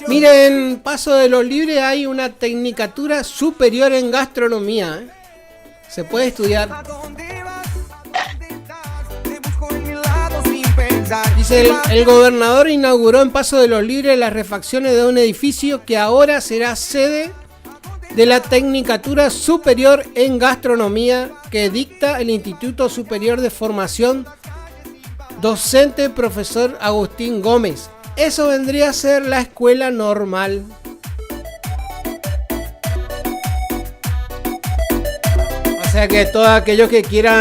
Miren, en Paso de los Libres hay una tecnicatura superior en gastronomía. Se puede estudiar. Dice, el gobernador inauguró en Paso de los Libres las refacciones de un edificio que ahora será sede de la Tecnicatura Superior en Gastronomía que dicta el Instituto Superior de Formación Docente Profesor Agustín Gómez. Eso vendría a ser la escuela normal. O sea que todos aquellos que quieran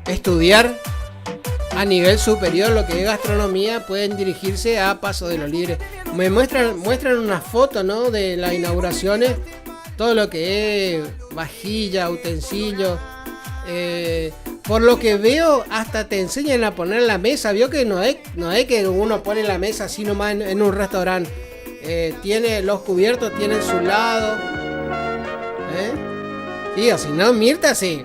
estudiar a nivel superior lo que es gastronomía pueden dirigirse a Paso de los Libres. Me muestran una foto, ¿no?, de las inauguraciones. Todo lo que es vajilla, utensilios. Por lo que veo, hasta te enseñan a poner la mesa. Vio que no es que uno pone la mesa así nomás en un restaurante. Tiene los cubiertos, tienen su lado. Sí, o si no, Mirta sí.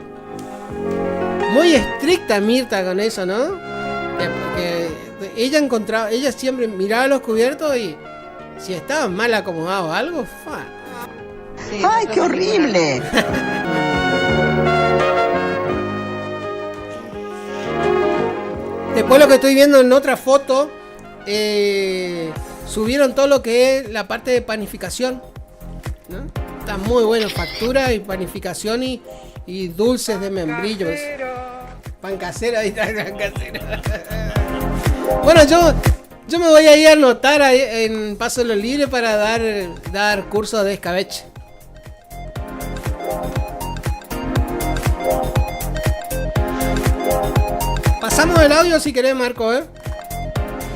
Muy estricta Mirta con eso, ¿no? Porque ella siempre miraba los cubiertos y si estaban mal acomodados algo, Sí, ¡ay, qué horrible! Después lo que estoy viendo en otra foto, subieron todo lo que es la parte de panificación, ¿no? Está muy bueno, factura y panificación y dulces de membrillo. Pan casero, ahí está, pan casero. Bueno, yo me voy a ir a anotar en Paso de los Libres para dar cursos de escabeche. Pasamos el audio si querés, Marco,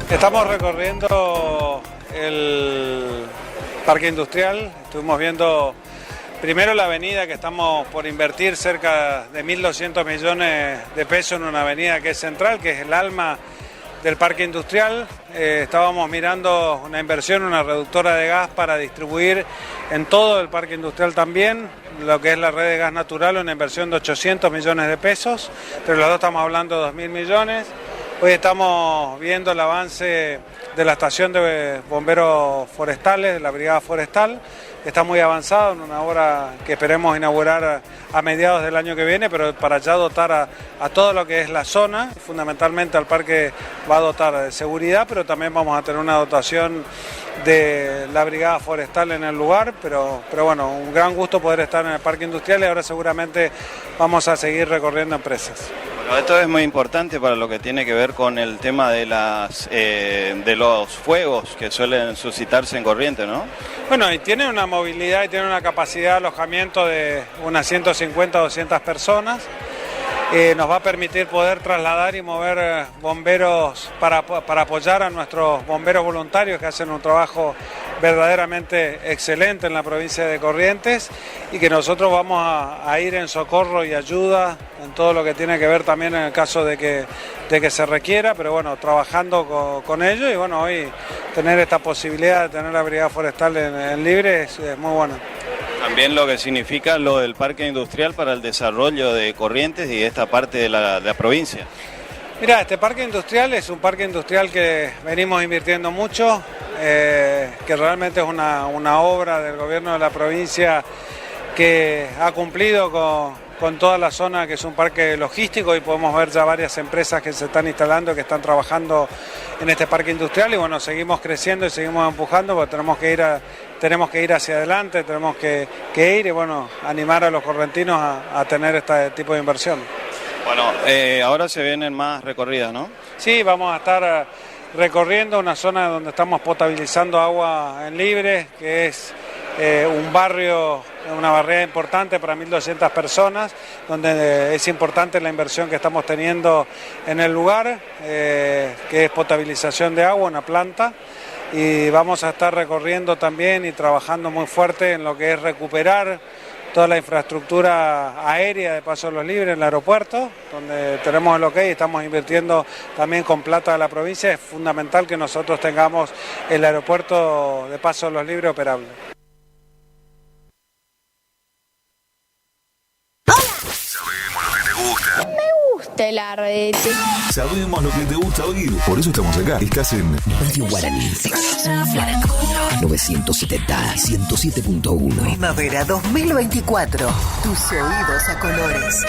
Estamos recorriendo el parque industrial. Estuvimos viendo primero la avenida que estamos por invertir cerca de 1.200 millones de pesos en una avenida que es central, que es el alma del parque industrial. Estábamos mirando una inversión, una reductora de gas para distribuir en todo el parque industrial también, lo que es la red de gas natural, una inversión de 800 millones de pesos, pero los dos estamos hablando de 2.000 millones. Hoy estamos viendo el avance de la estación de bomberos forestales, de la brigada forestal. Está muy avanzado en una obra que esperemos inaugurar a mediados del año que viene, pero para ya dotar a todo lo que es la zona. Fundamentalmente al parque va a dotar de seguridad, pero también vamos a tener una dotación de la brigada forestal en el lugar, pero bueno, un gran gusto poder estar en el parque industrial y ahora seguramente vamos a seguir recorriendo empresas. Bueno, esto es muy importante para lo que tiene que ver con el tema de los fuegos que suelen suscitarse en Corrientes, ¿no? Bueno, y tiene una movilidad y tiene una capacidad de alojamiento de unas 150 o 200 personas. Nos va a permitir poder trasladar y mover bomberos para apoyar a nuestros bomberos voluntarios que hacen un trabajo verdaderamente excelente en la provincia de Corrientes y que nosotros vamos a ir en socorro y ayuda en todo lo que tiene que ver también en el caso de que se requiera, pero bueno, trabajando con ellos y bueno, hoy tener esta posibilidad de tener la brigada forestal en Libre es muy bueno. También lo que significa lo del parque industrial para el desarrollo de Corrientes y de esta parte de la provincia. Mira, este parque industrial es un parque industrial que venimos invirtiendo mucho, que realmente es una obra del gobierno de la provincia que ha cumplido con toda la zona que es un parque logístico, y podemos ver ya varias empresas que se están instalando, que están trabajando en este parque industrial, y bueno, seguimos creciendo y seguimos empujando porque tenemos que ir hacia adelante, tenemos que ir y bueno, animar a los correntinos a tener este tipo de inversión. Bueno, ahora se vienen más recorridas, ¿no? Sí, vamos a estar recorriendo una zona donde estamos potabilizando agua en Libre, que es un barrio, una barriada importante para 1.200 personas, donde es importante la inversión que estamos teniendo en el lugar, que es potabilización de agua, una planta, y vamos a estar recorriendo también y trabajando muy fuerte en lo que es recuperar toda la infraestructura aérea de Paso de los Libres en el aeropuerto, donde tenemos el OK y estamos invirtiendo también con plata de la provincia. Es fundamental que nosotros tengamos el aeropuerto de Paso de los Libres operable. Me gusta el ardete. Sabemos lo que te gusta oír, por eso estamos acá. Estás en Radio Guaraní. 970 107.1. Primavera 2024. Tus oídos a colores.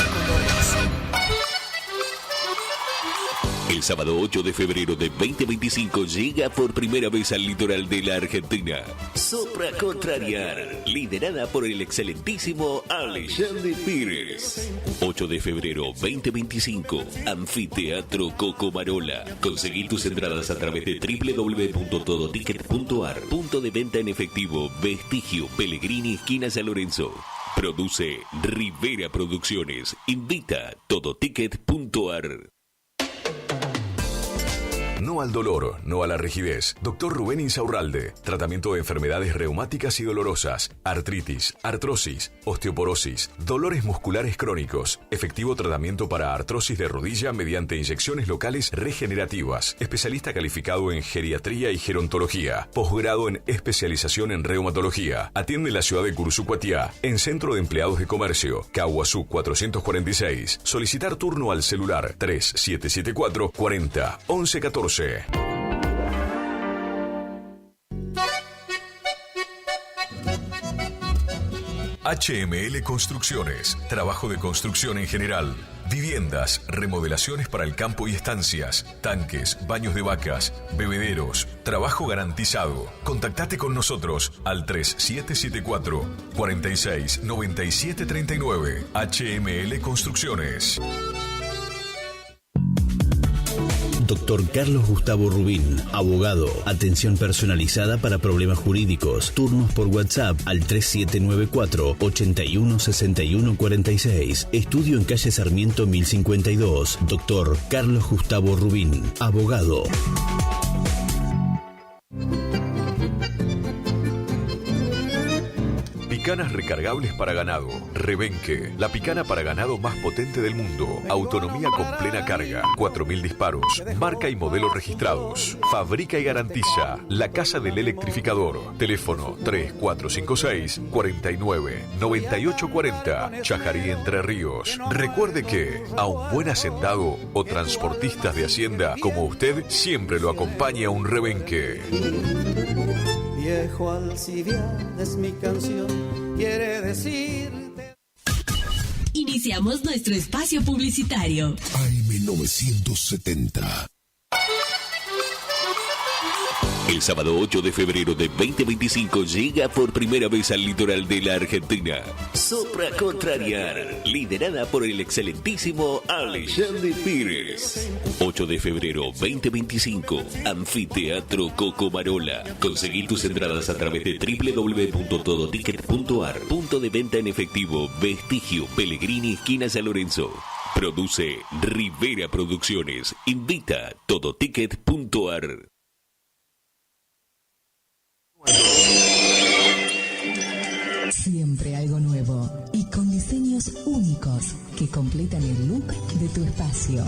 El sábado 8 de febrero de 2025 llega por primera vez al litoral de la Argentina Sopra Contrariar, liderada por el excelentísimo Alexandre Pires. 8 de febrero 2025, Anfiteatro Cocomarola. Conseguí tus entradas a través de www.todoticket.ar. Punto de venta en efectivo, Vestigio, Pellegrini, esquina San Lorenzo. Produce Rivera Producciones. Invita Todoticket.ar. No al dolor, no a la rigidez. Dr. Rubén Insaurralde. Tratamiento de enfermedades reumáticas y dolorosas, artritis, artrosis, osteoporosis, dolores musculares crónicos. Efectivo tratamiento para artrosis de rodilla mediante inyecciones locales regenerativas. Especialista calificado en geriatría y gerontología. Posgrado en especialización en reumatología. Atiende en la ciudad de Cursucuatiá, en Centro de Empleados de Comercio, Caguazú 446. Solicitar turno al celular 3774 40 11 14. HML Construcciones. Trabajo de construcción en general. Viviendas, remodelaciones para el campo y estancias, tanques, baños de vacas, bebederos, trabajo garantizado. Contactate con nosotros al 3774 46 97 39. HML Construcciones. Dr. Carlos Gustavo Rubín, abogado. Atención personalizada para problemas jurídicos. Turnos por WhatsApp al 3794 81 61 46. Estudio en calle Sarmiento 1052. Dr. Carlos Gustavo Rubín, abogado. Picanas recargables para ganado. Rebenque, la picana para ganado más potente del mundo. Autonomía con plena carga. 4.000 disparos. Marca y modelo registrados. Fabrica y garantiza. La Casa del Electrificador. Teléfono 3456 49 98 40. Chajarí, Entre Ríos. Recuerde que a un buen hacendado o transportistas de hacienda como usted siempre lo acompaña un rebenque. Viejo Alcibiades es mi canción, quiere decir. Iniciamos nuestro espacio publicitario. AM 970. El sábado 8 de febrero de 2025 llega por primera vez al litoral de la Argentina Sopra Contrariar, liderada por el excelentísimo Alexandre Pires. 8 de febrero 2025, Anfiteatro Cocomarola. Conseguí tus entradas a través de www.todoticket.ar. Punto de venta en efectivo, Vestigio, Pellegrini, esquina San Lorenzo. Produce Rivera Producciones. Invita Todoticket.ar. Siempre algo nuevo y con diseños únicos que completan el look de tu espacio.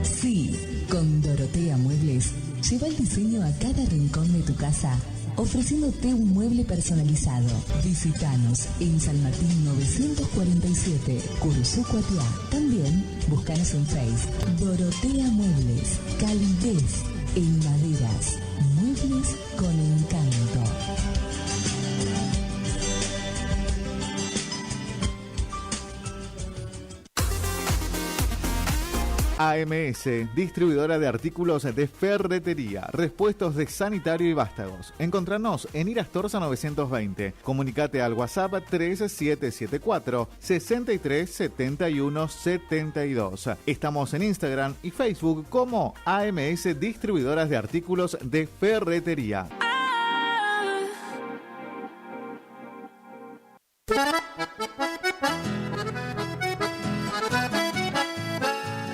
Sí, con Dorotea Muebles, lleva el diseño a cada rincón de tu casa, ofreciéndote un mueble personalizado. Visítanos en San Martín 947, Cursucuatiá. También búscanos en Facebook. Dorotea Muebles, calidez en maderas, muebles con encanto. AMS, distribuidora de artículos de ferretería, repuestos de sanitario y vástagos. Encontranos en Irastorza 920. Comunicate al WhatsApp 3774 63 71 72. Estamos en Instagram y Facebook como AMS Distribuidoras de Artículos de Ferretería.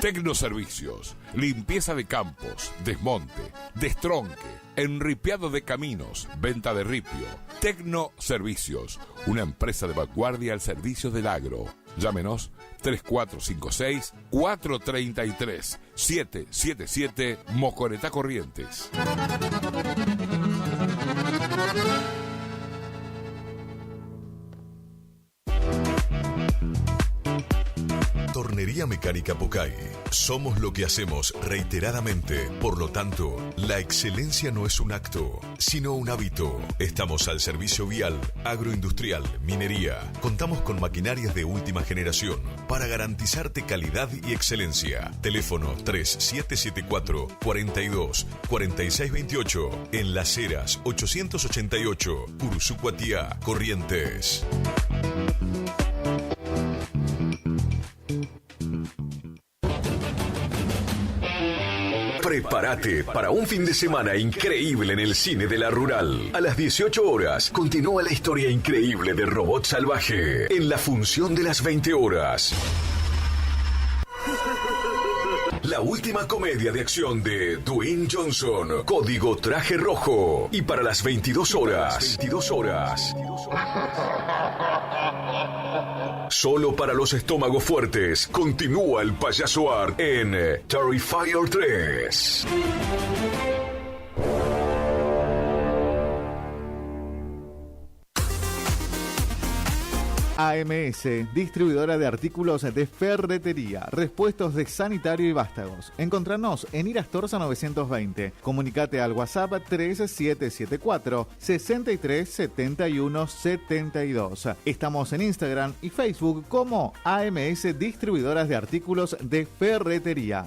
Tecnoservicios, limpieza de campos, desmonte, destronque, enripiado de caminos, venta de ripio. Tecnoservicios, una empresa de vanguardia al servicio del agro. Llámenos 3456-433-777 Mocoretá Corrientes. Tornería Mecánica Pocay. Somos lo que hacemos reiteradamente. Por lo tanto, la excelencia no es un acto, sino un hábito. Estamos al servicio vial, agroindustrial, minería. Contamos con maquinarias de última generación para garantizarte calidad y excelencia. Teléfono 3774 42 46 28. En Las Heras 888, Cursucuatiá, Corrientes. Prepárate para un fin de semana increíble en el cine de la Rural. A las 18 horas continúa la historia increíble de Robot Salvaje en la función de las 20 horas. La última comedia de acción de Dwayne Johnson, Código Traje Rojo. Y para las 22 horas. Solo para los estómagos fuertes, continúa el Payaso Art en Terrifier 3. AMS, distribuidora de artículos de ferretería, repuestos de sanitario y vástagos. Encontranos en Irastorza 920. Comunicate al WhatsApp 3774 63 71 72. Estamos en Instagram y Facebook como AMS Distribuidoras de Artículos de Ferretería.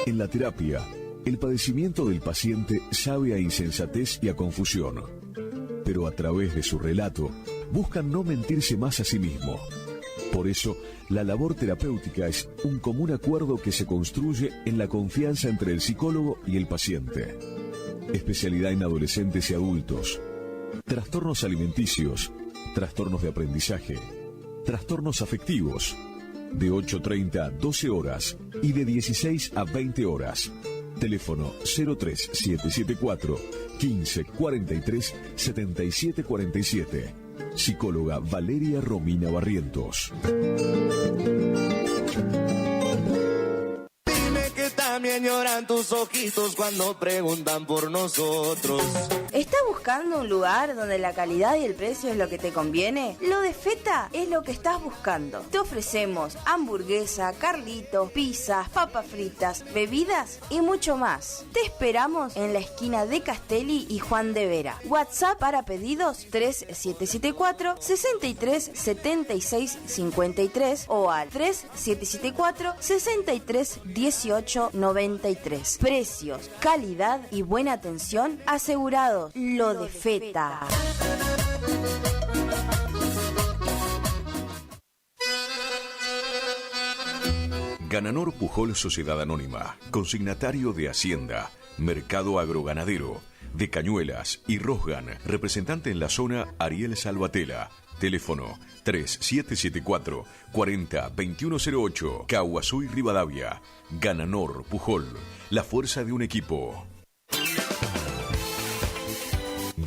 En la terapia, el padecimiento del paciente sabe a insensatez y a confusión, pero a través de su relato buscan no mentirse más a sí mismo. Por eso, la labor terapéutica es un común acuerdo que se construye en la confianza entre el psicólogo y el paciente. Especialidad en adolescentes y adultos, trastornos alimenticios, trastornos de aprendizaje, trastornos afectivos, de 8:30 a 12 horas y de 16 a 20 horas. Teléfono 03774 15 43 77 47. Psicóloga Valeria Romina Barrientos. Dime que también lloran tus ojitos cuando preguntan por nosotros. ¿Estás buscando un lugar donde la calidad y el precio es lo que te conviene? Lo de Feta es lo que estás buscando. Te ofrecemos hamburguesa, carlitos, pizzas, papas fritas, bebidas y mucho más. Te esperamos en la esquina de Castelli y Juan de Vera. WhatsApp para pedidos 3774 63 76 53 o al 3774 63 18 93. Precios, calidad y buena atención asegurados. Lo de Feta. Gananor Pujol Sociedad Anónima, consignatario de Hacienda, Mercado Agroganadero, de Cañuelas y Rosgan, representante en la zona Ariel Salvatella. Teléfono 3774 40 2108, Caguazú y Rivadavia. Gananor Pujol, la fuerza de un equipo.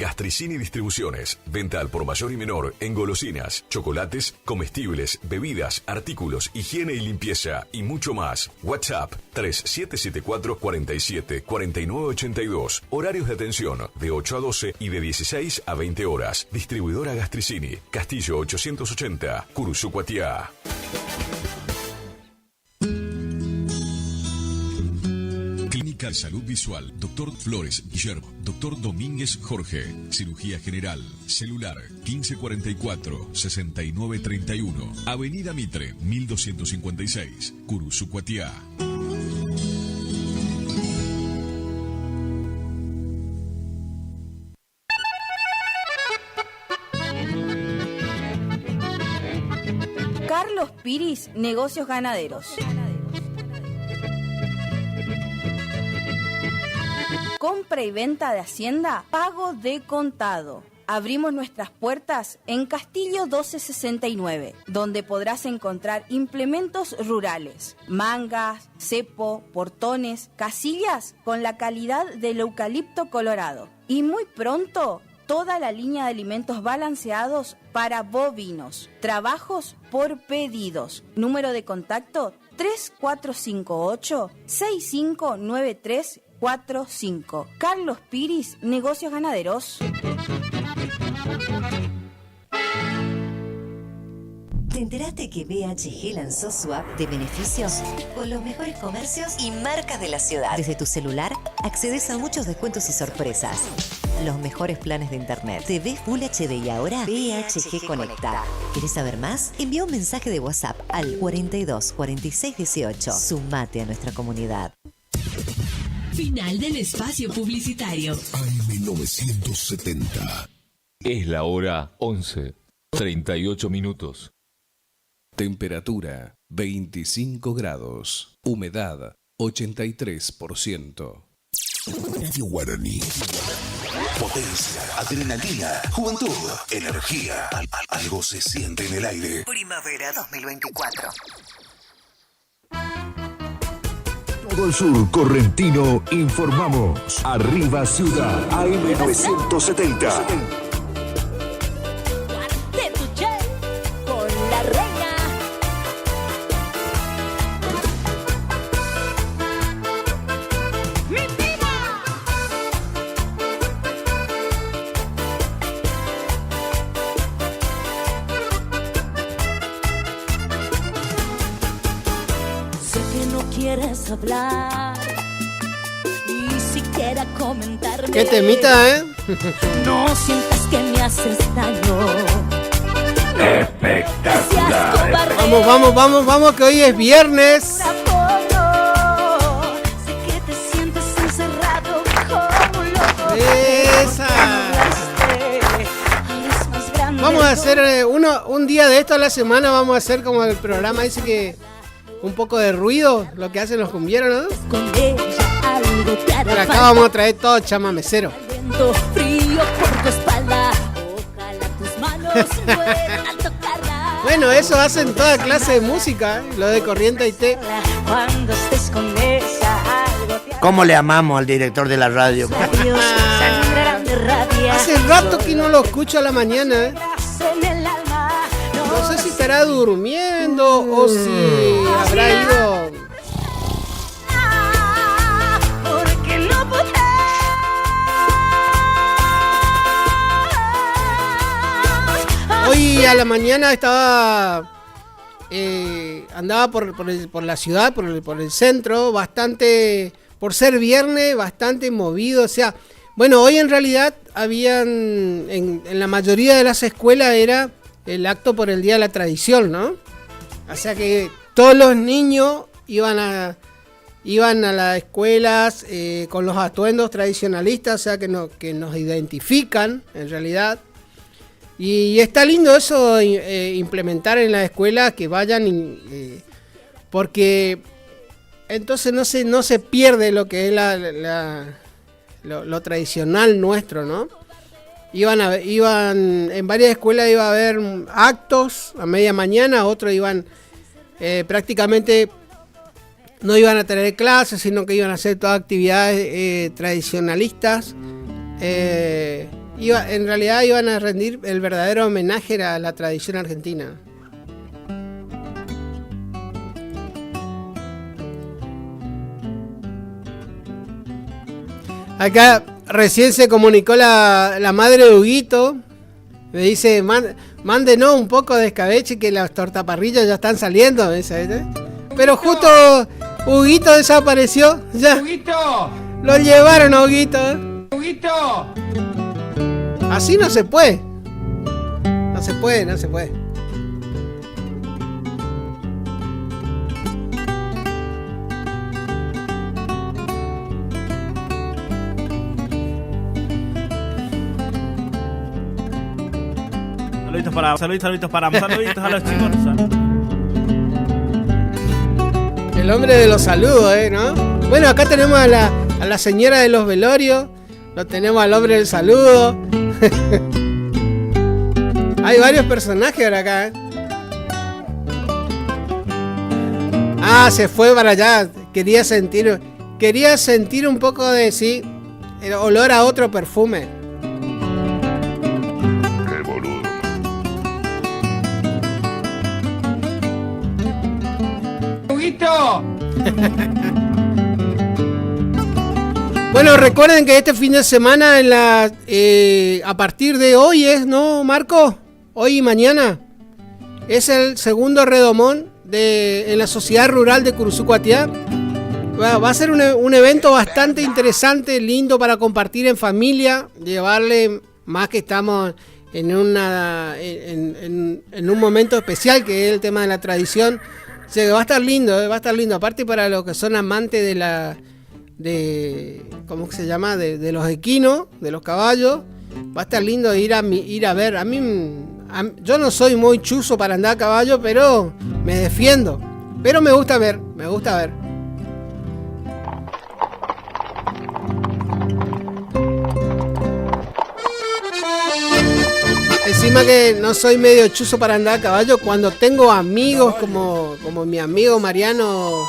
Gastricini Distribuciones, venta al por mayor y menor en golosinas, chocolates, comestibles, bebidas, artículos, higiene y limpieza y mucho más. WhatsApp 3774 47 49 82. Horarios de atención de 8 a 12 y de 16 a 20 horas. Distribuidora Gastricini, Castillo 880, Cursucuatiá. Integral Salud Visual, Dr. Flores Guillermo, Dr. Domínguez Jorge, Cirugía General, Celular, 1544-6931, Avenida Mitre, 1256, Curuzucuatiá. Carlos Piris, Negocios Ganaderos. Compra y venta de hacienda, pago de contado. Abrimos nuestras puertas en Castillo 1269, donde podrás encontrar implementos rurales, mangas, cepo, portones, casillas con la calidad del eucalipto colorado. Y muy pronto, toda la línea de alimentos balanceados para bovinos. Trabajos por pedidos. Número de contacto 3458-659345. Carlos Piris, Negocios Ganaderos. ¿Te enteraste que BHG lanzó su app de beneficios con los mejores comercios y marcas de la ciudad? Desde tu celular accedes a muchos descuentos y sorpresas. Los mejores planes de internet, TV Full HD y ahora BHG Conecta. ¿Querés saber más? Envía un mensaje de WhatsApp al 42 46 18. Sumate a nuestra comunidad. Final del espacio publicitario. AM970. Es la hora 11:38 minutos. Temperatura 25 grados. Humedad 83%. Radio Guaraní. Potencia, adrenalina, juventud, energía. Algo se siente en el aire. Primavera 2024. Todo el sur correntino informamos. Arriba Ciudad, AM970. Con la reina. Mi vida. Sé que no quieres hablar, ni siquiera comentarme. ¿Qué temita, eh? No sientas que me haces daño. Espectacular. Vamos, que hoy es viernes. Sé que te sientes encerrado como loco. Esa. Vamos a hacer un día de esto a la semana. Vamos a hacer como el programa dice que un poco de ruido, lo que hacen los cumbieros, ¿no? Pero acá vamos a traer todo chamamecero. Frío por tu espalda. Ojalá tus manos puedan tocarla. Bueno, eso hacen toda clase de música, lo de Corriente Haití. Cuando estés con esa algo te ¿Cómo le amamos al director de la radio? sangrarán de rabia. Hace rato que no lo escucho a la mañana, ¿eh? En el alma. No sé si estará durmiendo o si habrá ido. Porque no podrás. Hoy a la mañana andaba por la ciudad, por el centro, bastante, por ser viernes, bastante movido. O sea, bueno, hoy en realidad habían, en la mayoría de las escuelas era el acto por el Día de la Tradición, ¿no? O sea que todos los niños iban a las escuelas con los atuendos tradicionalistas, o sea que nos identifican en realidad. Y está lindo eso, implementar en las escuelas que vayan, porque entonces no se pierde lo que es lo tradicional nuestro, ¿no? Iban en varias escuelas iba a haber actos a media mañana, otros iban prácticamente no iban a tener clases, sino que iban a hacer todas actividades tradicionalistas. En realidad iban a rendir el verdadero homenaje a la tradición argentina. Acá recién se comunicó la madre de Huguito. Me dice, mándenos un poco de escabeche que las tortaparrillas ya están saliendo. Pero justo Huguito desapareció. Ya. ¡Huguito! Lo llevaron a Huguito. ¡Huguito! Así no se puede. No se puede. Saluditos a los chicos. El hombre de los saludos, ¿no? Bueno, acá tenemos a la señora de los velorios. Lo tenemos al hombre del saludo. Hay varios personajes ahora acá, ¿eh? Ah, se fue para allá. Quería sentir un poco de, sí, el olor a otro perfume. Qué boludo. ¡Huguito! Bueno, recuerden que este fin de semana a partir de hoy ¿no, Marco? Hoy y mañana es el segundo redomón en la Sociedad Rural de Curuzucuatiá. Va a ser un evento bastante interesante, lindo para compartir en familia, llevarle, más que estamos en un momento especial que es el tema de la tradición. O sea, va a estar lindo, aparte para los que son amantes ¿cómo se llama? De los equinos, de los caballos. Va a estar lindo ir a ver. Yo no soy muy chuzo para andar a caballo, pero me defiendo. Pero me gusta ver. Encima que no soy medio chuzo para andar a caballo, cuando tengo amigos como mi amigo Mariano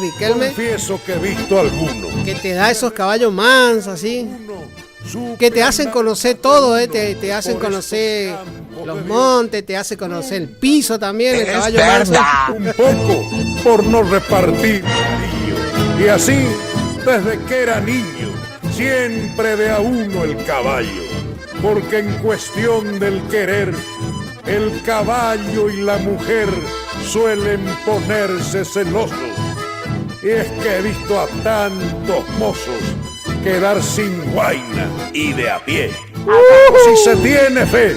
Riquelme. Confieso que he visto alguno. Que te da esos caballos mansos, así. Que te hacen conocer todo, te hacen conocer los montes, te hace conocer el piso también, el caballo manso. Un poco por no repartir cariño. Y así, desde que era niño, siempre de a uno el caballo. Porque en cuestión del querer, el caballo y la mujer suelen ponerse celosos. Y es que he visto a tantos mozos quedar sin guaina y de a pie. Si se tiene fe,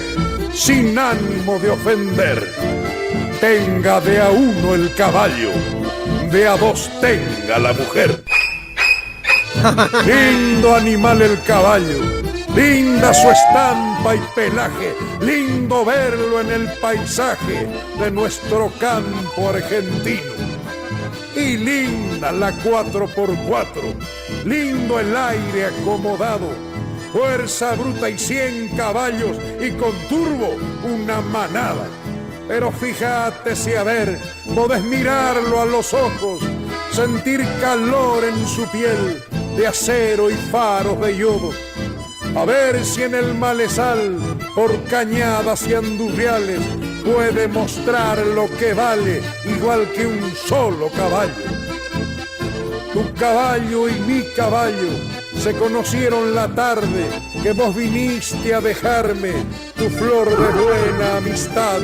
sin ánimo de ofender, tenga de a uno el caballo, de a dos tenga la mujer. Lindo animal el caballo, linda su estampa y pelaje, lindo verlo en el paisaje de nuestro campo argentino. Y linda la 4x4, lindo el aire acomodado, fuerza bruta y 100 caballos y con turbo una manada. Pero fíjate si a ver, podés mirarlo a los ojos, sentir calor en su piel de acero y faros de yodo. A ver si en el malezal, por cañadas y andurriales, puede mostrar lo que vale, igual que un solo caballo. Tu caballo y mi caballo se conocieron la tarde que vos viniste a dejarme tu flor de buena amistad.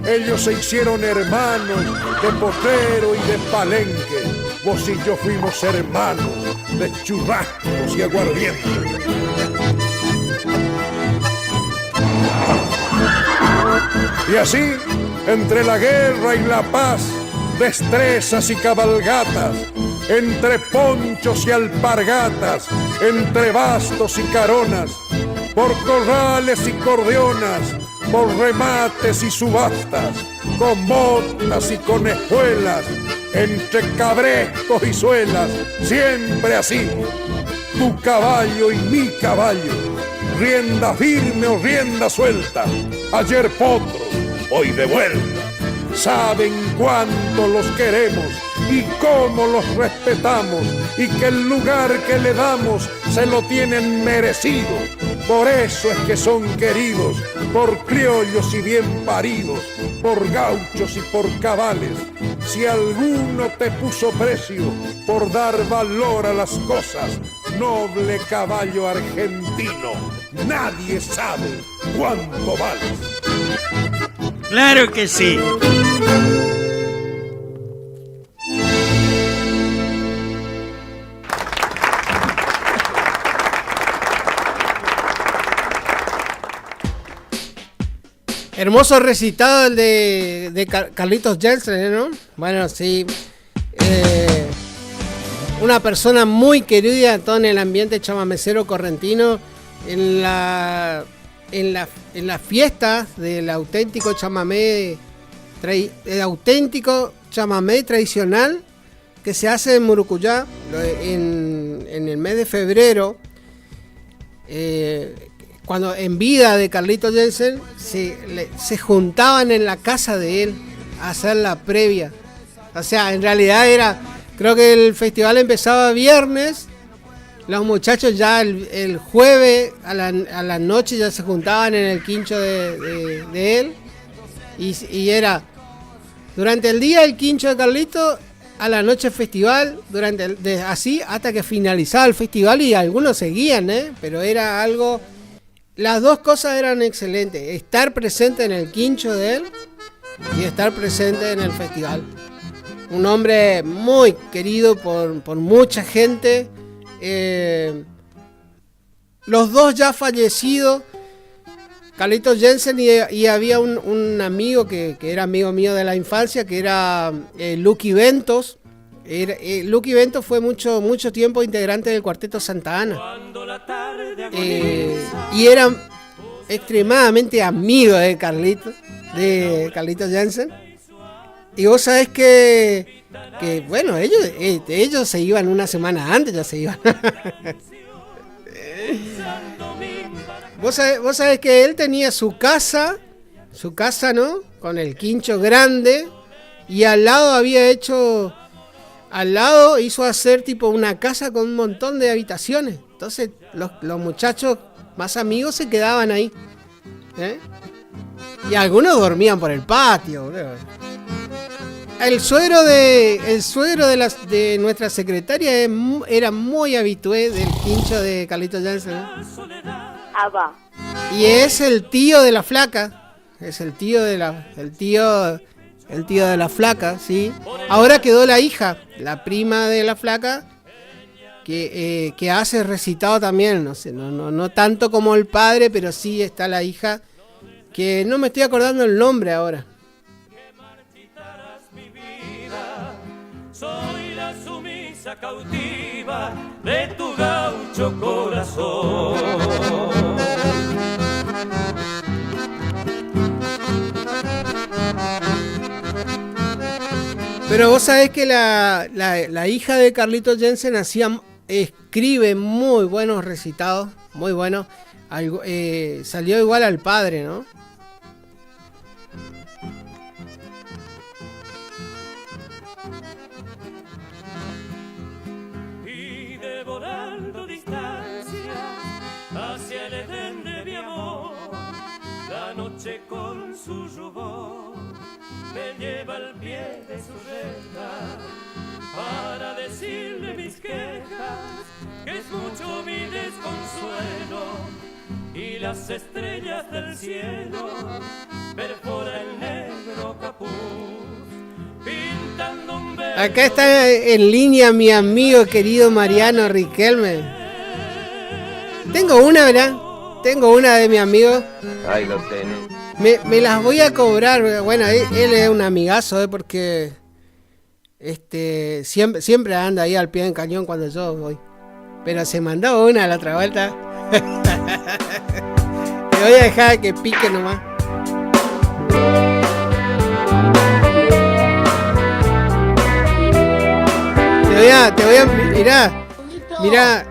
Ellos se hicieron hermanos de potrero y de palenque. Vos y yo fuimos hermanos de churrascos y aguardiente. Y así, entre la guerra y la paz, destrezas y cabalgatas, entre ponchos y alpargatas, entre bastos y caronas, por corrales y cordeonas, por remates y subastas, con botas y con espuelas, entre cabrescos y suelas, siempre así, tu caballo y mi caballo, rienda firme o rienda suelta, ayer potros, hoy de vuelta. Saben cuánto los queremos y cómo los respetamos, y que el lugar que le damos se lo tienen merecido. Por eso es que son queridos, por criollos y bien paridos, por gauchos y por cabales. Si alguno te puso precio por dar valor a las cosas, noble caballo argentino, nadie sabe cuánto vales. ¡Claro que sí! Hermoso recitado el de Carlitos Jensen, ¿no? Bueno, sí. Una persona muy querida todo en el ambiente chamamecero correntino. En las fiestas del auténtico chamamé tradicional que se hace en Murucuyá en el mes de febrero, cuando en vida de Carlitos Jensen se juntaban en la casa de él a hacer la previa. O sea, en realidad creo que el festival empezaba viernes. Los muchachos ya el jueves a la noche ya se juntaban en el quincho de él. Y era durante el día el quincho de Carlito, a la noche festival, así hasta que finalizaba el festival, y algunos seguían, pero era algo... Las dos cosas eran excelentes. Estar presente en el quincho de él y estar presente en el festival. Un hombre muy querido por mucha gente. Los dos ya fallecidos, Carlitos Jensen, y había un amigo que era amigo mío de la infancia, que era Lucky Ventos. Lucky Ventos fue mucho tiempo integrante del Cuarteto Santa Ana. Y era extremadamente amigo de Carlitos Jensen. Y vos sabés que bueno, ellos se iban una semana antes, ya se iban. Vos sabés que él tenía su casa, ¿no? Con el quincho grande, y al lado hizo hacer tipo una casa con un montón de habitaciones. Entonces los muchachos más amigos se quedaban ahí, y algunos dormían por el patio, bro. El suegro de nuestra secretaria era muy habitué del quincho de Carlitos Jensen, y es el tío de la flaca. Es el tío de la flaca, sí. Ahora quedó la hija, la prima de la flaca, que hace recitado también. No sé, no tanto como el padre, pero sí está la hija, que no me estoy acordando el nombre ahora. Soy la sumisa cautiva de tu gaucho corazón. Pero vos sabés que la hija de Carlitos Jensen escribe muy buenos recitados, muy buenos. Salió igual al padre, ¿no? Y devorando distancias hacia el Edén de mi amor, la noche con su rubor me lleva al pie de su reja para decirle mis quejas, que es mucho mi desconsuelo, y las estrellas del cielo perfora el negro capuz, pintando un verde. Acá está en línea mi amigo querido Mariano Riquelme. Tengo una, ¿verdad? Tengo una de mi amigo. Ahí lo tenés. Me las voy a cobrar. Bueno, él es un amigazo, porque siempre anda ahí al pie del cañón cuando yo voy. Pero se mandó una a la otra vuelta. Te voy a dejar que pique nomás. Te voy a mirá,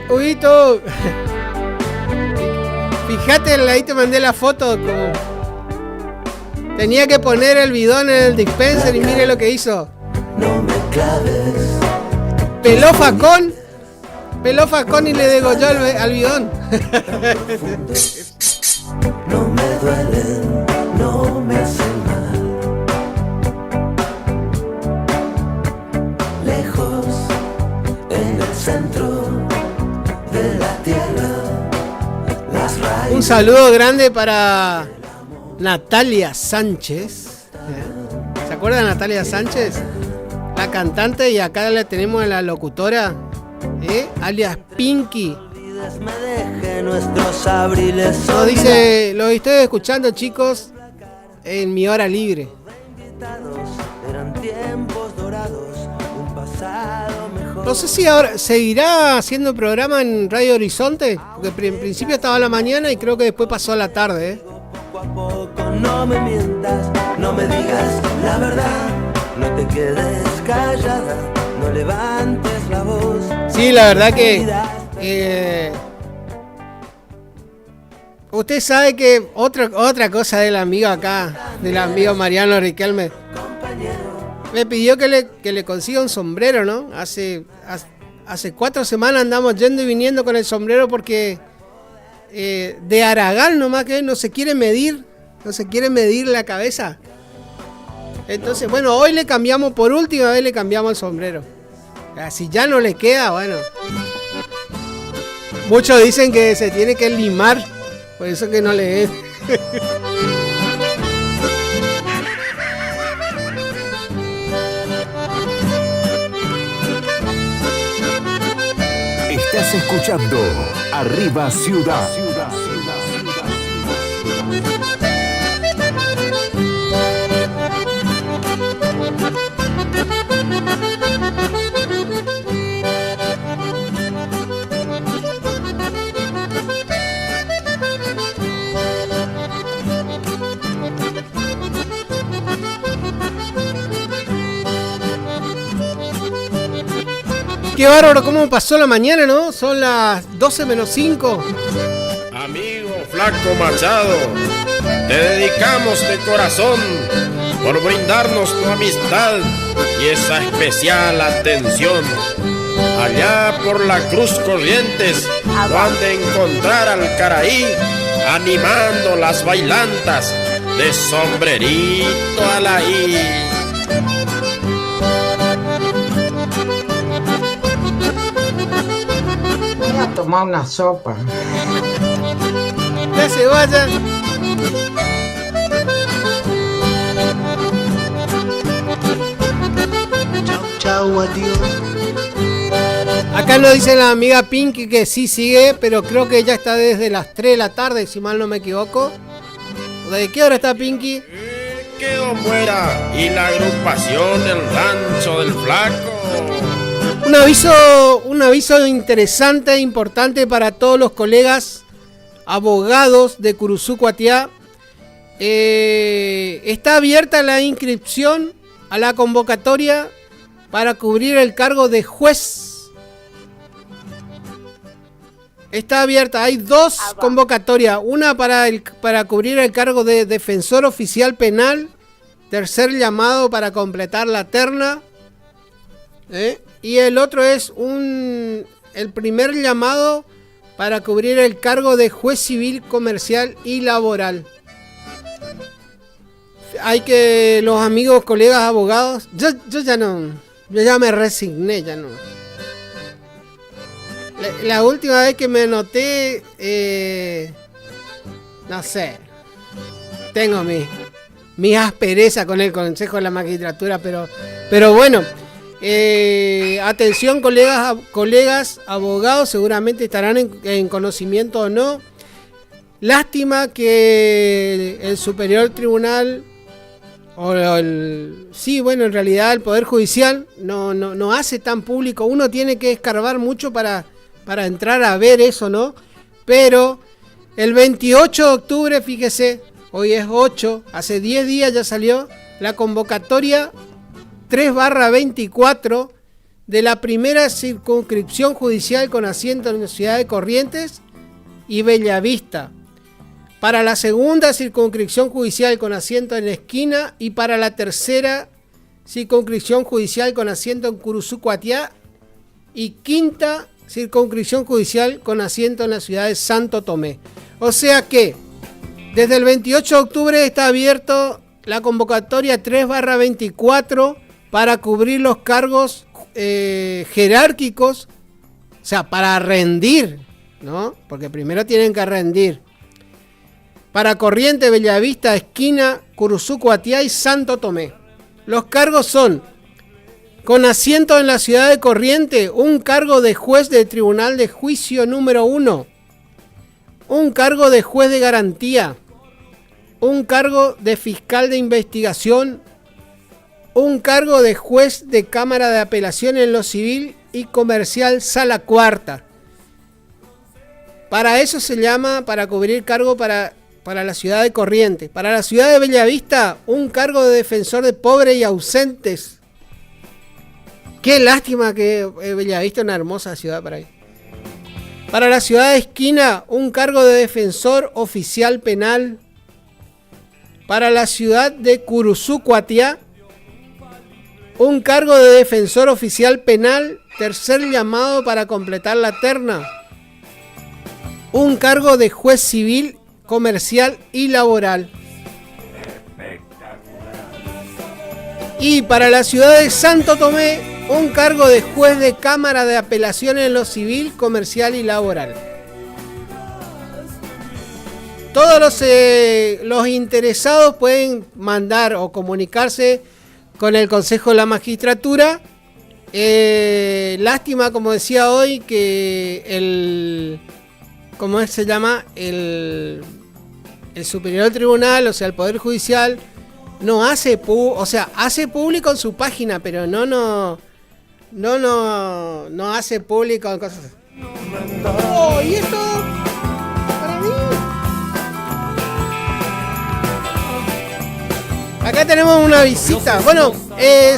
Huguito. Fíjate, ahí te mandé la foto, como tenía que poner el bidón en el dispenser, y mire lo que hizo. No me claves. Peló facón y le degolló al bidón. No me duelen, no me hacen mal. Lejos, en el centro de la tierra, las raíces. Un saludo grande para Natalia Sánchez. ¿Se acuerdan de Natalia Sánchez? La cantante, y acá la tenemos a la locutora, alias Pinky. Me deje nuestros abriles. Nos dice, lo estoy escuchando, chicos. en mi hora libre. Eran tiempos dorados, un pasado mejor. No sé si ahora seguirá haciendo programa en Radio Horizonte, porque en principio estaba a la mañana y creo que después pasó a la tarde, ¿eh? Poco a poco, no me mientas, no me digas la verdad, no te quedes callada, no levantes la voz. Sí, la verdad que usted sabe que otra cosa del amigo acá, del amigo Mariano Riquelme, me pidió que le consiga un sombrero, ¿no? Hace 4 semanas andamos yendo y viniendo con el sombrero porque de Aragán nomás que no se quiere medir la cabeza. Entonces, bueno, hoy le cambiamos, por última vez le cambiamos el sombrero. Si ya no le queda, bueno. Muchos dicen que se tiene que limar, por eso que no le es. Estás escuchando Arriba Ciudad. Qué bárbaro cómo pasó la mañana, ¿no? Son las 12 menos 5. Amigo Flaco Machado, te dedicamos de corazón por brindarnos tu amistad y esa especial atención. Allá por la Cruz Corrientes, van de encontrar al Caraí animando las bailantas de sombrerito a la I. Voy a tomar una sopa. Ya se vaya. Chau, adiós. Acá nos dice la amiga Pinky que sí sigue, pero creo que ya está desde las 3 de la tarde, si mal no me equivoco. ¿De qué hora está Pinky? Quedó fuera y la agrupación El Rancho del Flaco. Un aviso interesante e importante para todos los colegas abogados de Curuzú Cuatiá. Está abierta la inscripción a la convocatoria para cubrir el cargo de juez. Está abierta, hay 2 convocatorias, una para cubrir el cargo de defensor oficial penal, tercer llamado para completar la terna, y el otro es el primer llamado para cubrir el cargo de juez civil, comercial y laboral. Hay que los amigos, colegas, abogados, yo ya me resigné, ya no. La última vez que me anoté, no sé, tengo mi aspereza con el Consejo de la Magistratura, pero bueno, atención colegas abogados, seguramente estarán en conocimiento o no. Lástima que el Superior Tribunal, en realidad el Poder Judicial no hace tan público. Uno tiene que escarbar mucho para entrar a ver eso, ¿no? Pero el 28 de octubre, fíjese, hoy es 8, hace 10 días ya salió la convocatoria 3/24 de la primera circunscripción judicial con asiento en la ciudad de Corrientes y Bellavista, para la segunda circunscripción judicial con asiento en Esquina y para la tercera circunscripción judicial con asiento en Curuzú Cuatiá y quinta circunscripción judicial con asiento en la ciudad de Santo Tomé. O sea que desde el 28 de octubre está abierto la convocatoria 3/24 para cubrir los cargos jerárquicos, o sea, para rendir, ¿no? Porque primero tienen que rendir. Para Corrientes, Bellavista, Esquina, Curuzú, Cuatiá y Santo Tomé. Los cargos son: con asiento en la ciudad de Corrientes, un cargo de juez del Tribunal de Juicio número 1, un cargo de juez de garantía, un cargo de fiscal de investigación, un cargo de juez de Cámara de Apelación en lo civil y comercial Sala Cuarta. Para eso se llama, para cubrir cargo para la ciudad de Corrientes. Para la ciudad de Bellavista, un cargo de defensor de pobres y ausentes. Qué lástima que Bellavista es una hermosa ciudad para ahí. Para la ciudad de Esquina, un cargo de defensor oficial penal. Para la ciudad de Curuzú, Cuatiá, un cargo de defensor oficial penal, tercer llamado para completar la terna. Un cargo de juez civil, comercial y laboral. Y para la ciudad de Santo Tomé, un cargo de juez de Cámara de Apelación en lo civil, comercial y laboral. Todos los interesados pueden mandar o comunicarse con el Consejo de la Magistratura. Lástima, como decía hoy, que ¿cómo se llama? El Superior Tribunal, o sea, el Poder Judicial, no hace hace público en su página, pero no hace público en cosas así. Oh, ¿y esto? Para mí. Acá tenemos una visita. Bueno,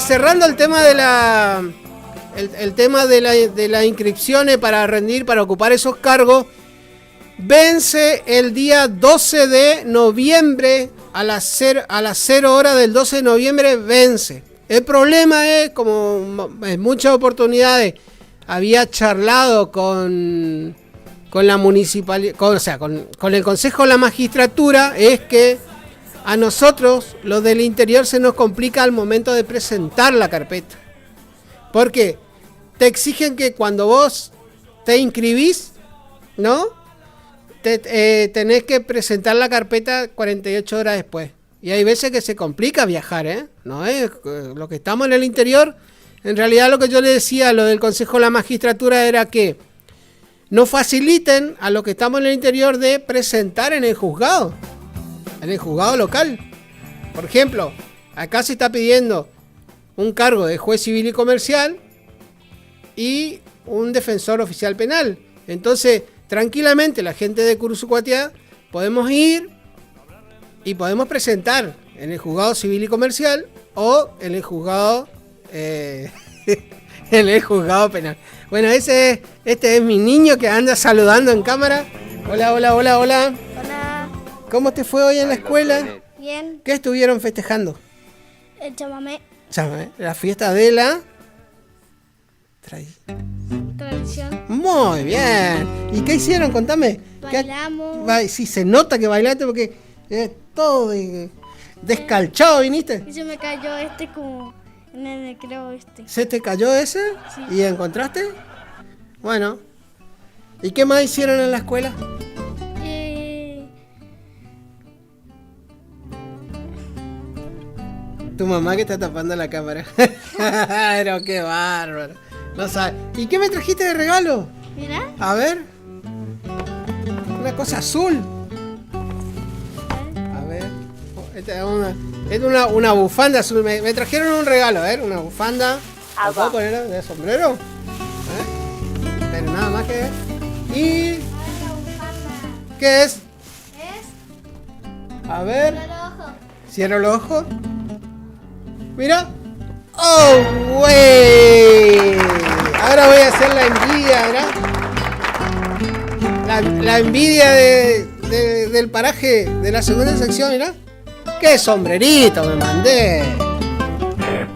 cerrando el tema de el tema de las inscripciones para rendir, para ocupar esos cargos, vence el día 12 de noviembre a las 0 horas del 12 de noviembre vence. El problema es, como en muchas oportunidades había charlado con la municipalidad, con el Consejo de la Magistratura, es que a nosotros, los del interior, se nos complica al momento de presentar la carpeta. Porque te exigen que cuando vos te inscribís, ¿no? Tenés que presentar la carpeta 48 horas después. Y hay veces que se complica viajar, ¿eh? No es lo que estamos en el interior. En realidad, lo que yo le decía a lo del Consejo de la Magistratura era que nos faciliten a los que estamos en el interior de presentar en el juzgado local. Por ejemplo, acá se está pidiendo un cargo de juez civil y comercial y un defensor oficial penal. Entonces, tranquilamente la gente de Curuzú, Cuatiá podemos ir y podemos presentar en el juzgado civil y comercial o en el juzgado en el juzgado penal. Bueno, este es mi niño que anda saludando en cámara. Hola. Hola. ¿Cómo te fue hoy en la escuela? Bien. ¿Qué estuvieron festejando? El chamamé. La fiesta de la Tradición. Muy bien. ¿Y qué hicieron? Contame. Bailamos. Sí, se nota que bailaste porque todo descalchado viniste. Y se me cayó como en el creo ¿Se te cayó ese? Sí. ¿Y encontraste? Bueno. ¿Y qué más hicieron en la escuela? Tu mamá que está tapando la cámara. Pero qué bárbaro. No sabes. ¿Y qué me trajiste de regalo? Mira. A ver. Una cosa azul. A ver. Esta es una bufanda azul. Me trajeron un regalo, a ver. Una bufanda. ¿Lo puedo poner de sombrero? Pero nada más que. ¿Y qué es? A ver. Cierro los ojos. Mira. ¡Oh, güey! Ahora voy a hacer la envidia, ¿verdad? La envidia del paraje de la segunda sección, ¿verdad? ¡Qué sombrerito me mandé!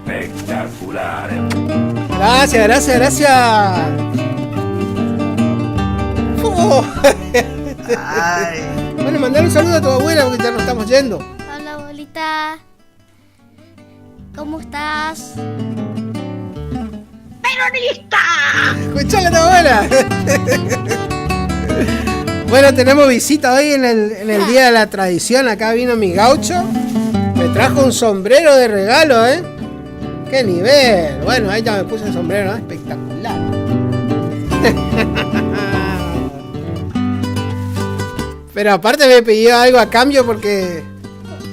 Espectacular. Gracias. Oh. Bueno, mandar un saludo a tu abuela porque ya nos estamos yendo. Hola, abuelita. ¿Cómo estás? ¡Peronista! ¡Escuchale a tu abuela! Bueno, tenemos visita hoy en el Día de la Tradición. Acá vino mi gaucho. Me trajo un sombrero de regalo, ¿eh? ¡Qué nivel! Bueno, ahí ya me puse el sombrero, ¿no? Espectacular. Pero aparte me pidió algo a cambio porque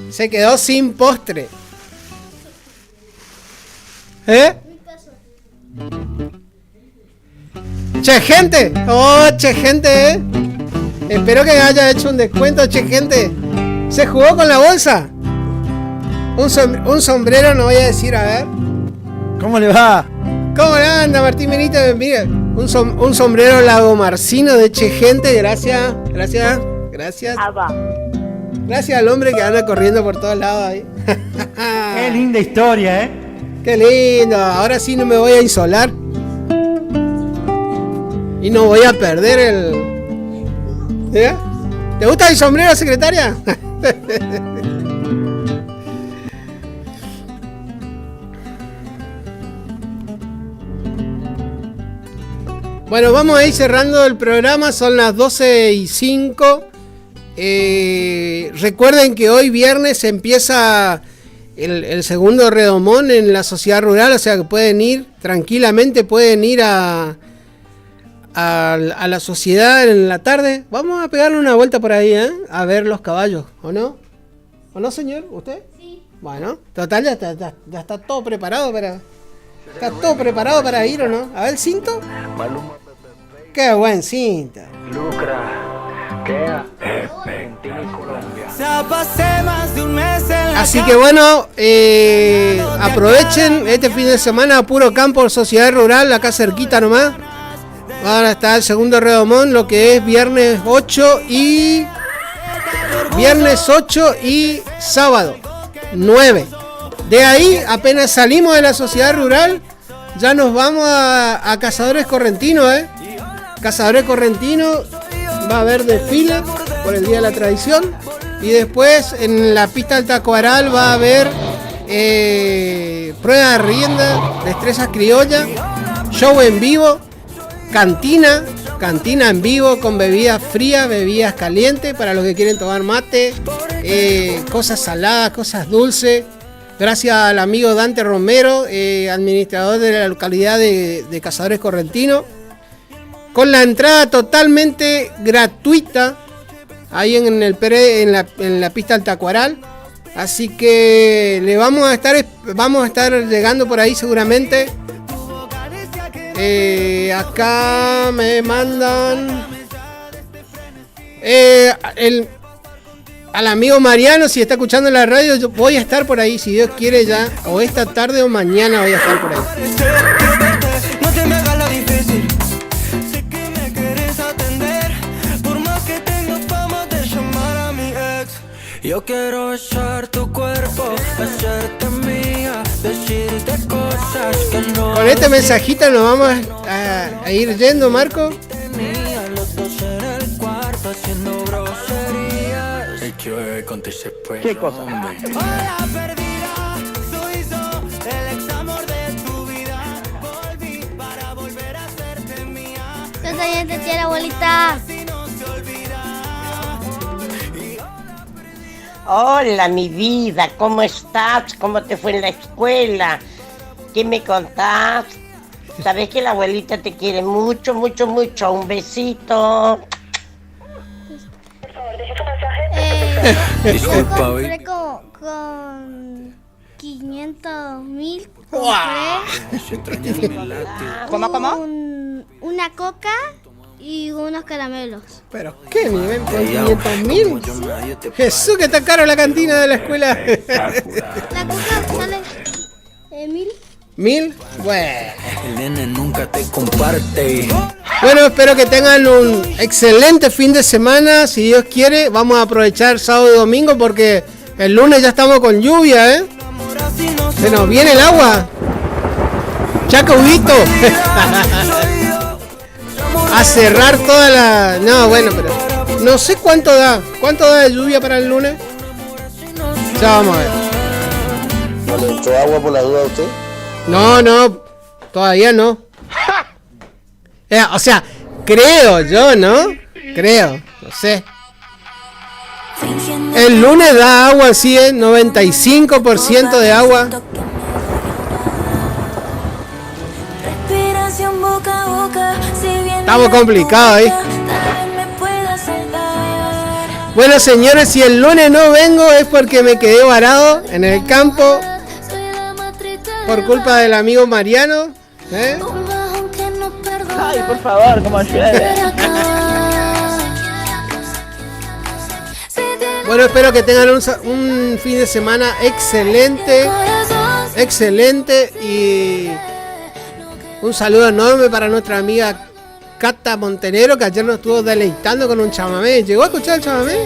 Se quedó sin postre. ¿Eh? Che, gente. Oh, che, gente, ¿eh? Espero que haya hecho un descuento, che, gente. ¿Se jugó con la bolsa? Un sombrero, no voy a decir, a ver. ¿Cómo le va? ¿Cómo le anda, Martín Benito? Bienvenido. Un sombrero lagomarcino de che, gente. Gracias. Gracias al hombre que anda corriendo por todos lados ahí. Qué linda historia, ¿eh? Qué lindo. Ahora sí no me voy a insolar. Y no voy a perder el... ¿Eh? ¿Te gusta el sombrero, secretaria? Bueno, vamos a ir cerrando el programa. Son las 12:05. Recuerden que hoy viernes empieza el segundo redomón en la sociedad rural. O sea que pueden ir tranquilamente, pueden ir a la sociedad en la tarde. Vamos a pegarle una vuelta por ahí, ¿eh? A ver los caballos, ¿o no? ¿O no, señor? ¿Usted? Sí. Bueno, total, ya está todo preparado para... ¿Está todo preparado para ir o no? A ver el cinto. Qué buen cinto. Así que bueno, aprovechen este fin de semana, puro campo, sociedad rural, acá cerquita nomás. Ahora está el segundo redomón, lo que es viernes 8 y sábado 9. De ahí, apenas salimos de la sociedad rural, ya nos vamos a Cazadores Correntinos, ¿eh? Cazadores Correntinos, va a haber desfile por el Día de la Tradición. Y después en la pista del Tacuaral va a haber prueba de rienda, destrezas criollas, show en vivo, cantina en vivo con bebidas frías, bebidas calientes para los que quieren tomar mate, cosas saladas, cosas dulces. Gracias al amigo Dante Romero, administrador de la localidad de Cazadores Correntinos, con la entrada totalmente gratuita ahí en la pista del Tacuaral. Así que vamos a estar llegando por ahí seguramente. Acá me mandan al amigo Mariano, si está escuchando la radio, yo voy a estar por ahí, si Dios quiere, ya, o esta tarde o mañana voy a estar por ahí. No te me hagas la difícil. Sé que me quieres atender, por más que tengas fama de llamar a mi ex. Yo quiero besar tu cuerpo, hacerte mía, decirte cosas que no. Con este mensajito nos vamos a ir yendo, Marco. Los dos en el cuarto haciendo groserías. ¿Qué cosa? Hola perdida, soy yo, el ex amor de tu vida. Volví para volver a hacerte mía. Yo también te quiero, abuelita. Hola, mi vida, ¿cómo estás? ¿Cómo te fue en la escuela? ¿Qué me contás? Sabes que la abuelita te quiere mucho, mucho, mucho. Un besito. Disculpa, Yo compré con 500.000. ¿Cómo? Una coca y unos caramelos. Pero qué nivel con 500.000. Jesús, que está caro la cantina de la escuela. La coca sale 1.000. ¿1.000? Bueno. El nene nunca te comparte. Bueno, espero que tengan un excelente fin de semana. Si Dios quiere, vamos a aprovechar sábado y domingo porque el lunes ya estamos con lluvia, ¿eh? Se nos viene el agua. Chacaudito. A cerrar toda la... No, bueno, pero... No sé cuánto da. ¿Cuánto da de lluvia para el lunes? Ya vamos a ver. ¿No le echó agua por la duda a usted? No, todavía no. O sea, creo yo, ¿no? Creo, no sé. El lunes da agua así, 95% de agua. Estamos complicados ahí. Bueno, señores, si el lunes no vengo es porque me quedé varado en el campo por culpa del amigo Mariano. Ay, por favor, como llueve. Bueno, espero que tengan un fin de semana excelente. Excelente. Y un saludo enorme para nuestra amiga Cata Montenegro, que ayer nos estuvo deleitando con un chamamé. ¿Llegó a escuchar el chamamé?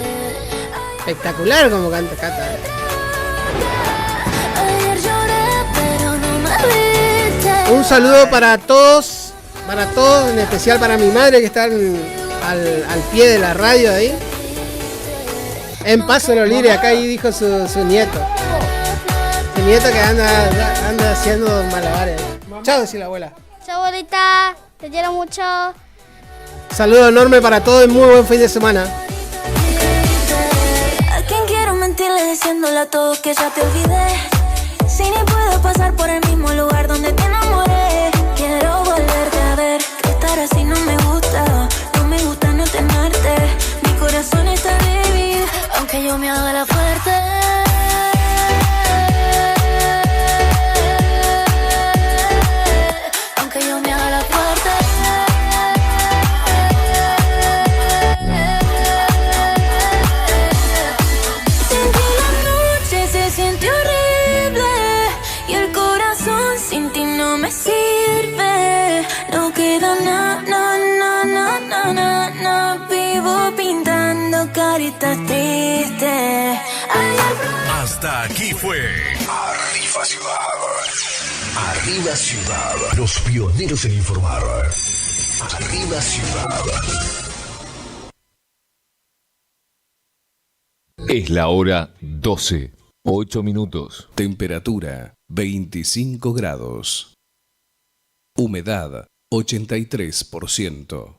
Espectacular como canta Cata. Un saludo para todos, en especial para mi madre que está al pie de la radio ahí. En Paso Los Lires, acá ahí dijo su nieto. Su nieto que anda haciendo malabares. Chao, decía la abuela. Chao, abuelita. Te quiero mucho. Saludo enorme para todos y muy buen fin de semana. ¿A quién quiero mentirle diciéndole a todos que ya te olvidé? Si ni puedo pasar por el mismo lugar donde te enamoré. Quiero volverte a ver, que estar así no me gusta no tenerte. Mi corazón está débil, aunque yo me haga la fuerte. Aunque yo me haga la fuerte. Sentí la noche, se siente horrible. Y el corazón sin ti no me sirve. No queda vivo pintando caritas tristes. Hasta aquí fue Arriba Ciudad. Arriba Ciudad. Los pioneros en informar. Arriba Ciudad. Es la hora 12, 8 minutos. Temperatura 25 grados. Humedad 83%.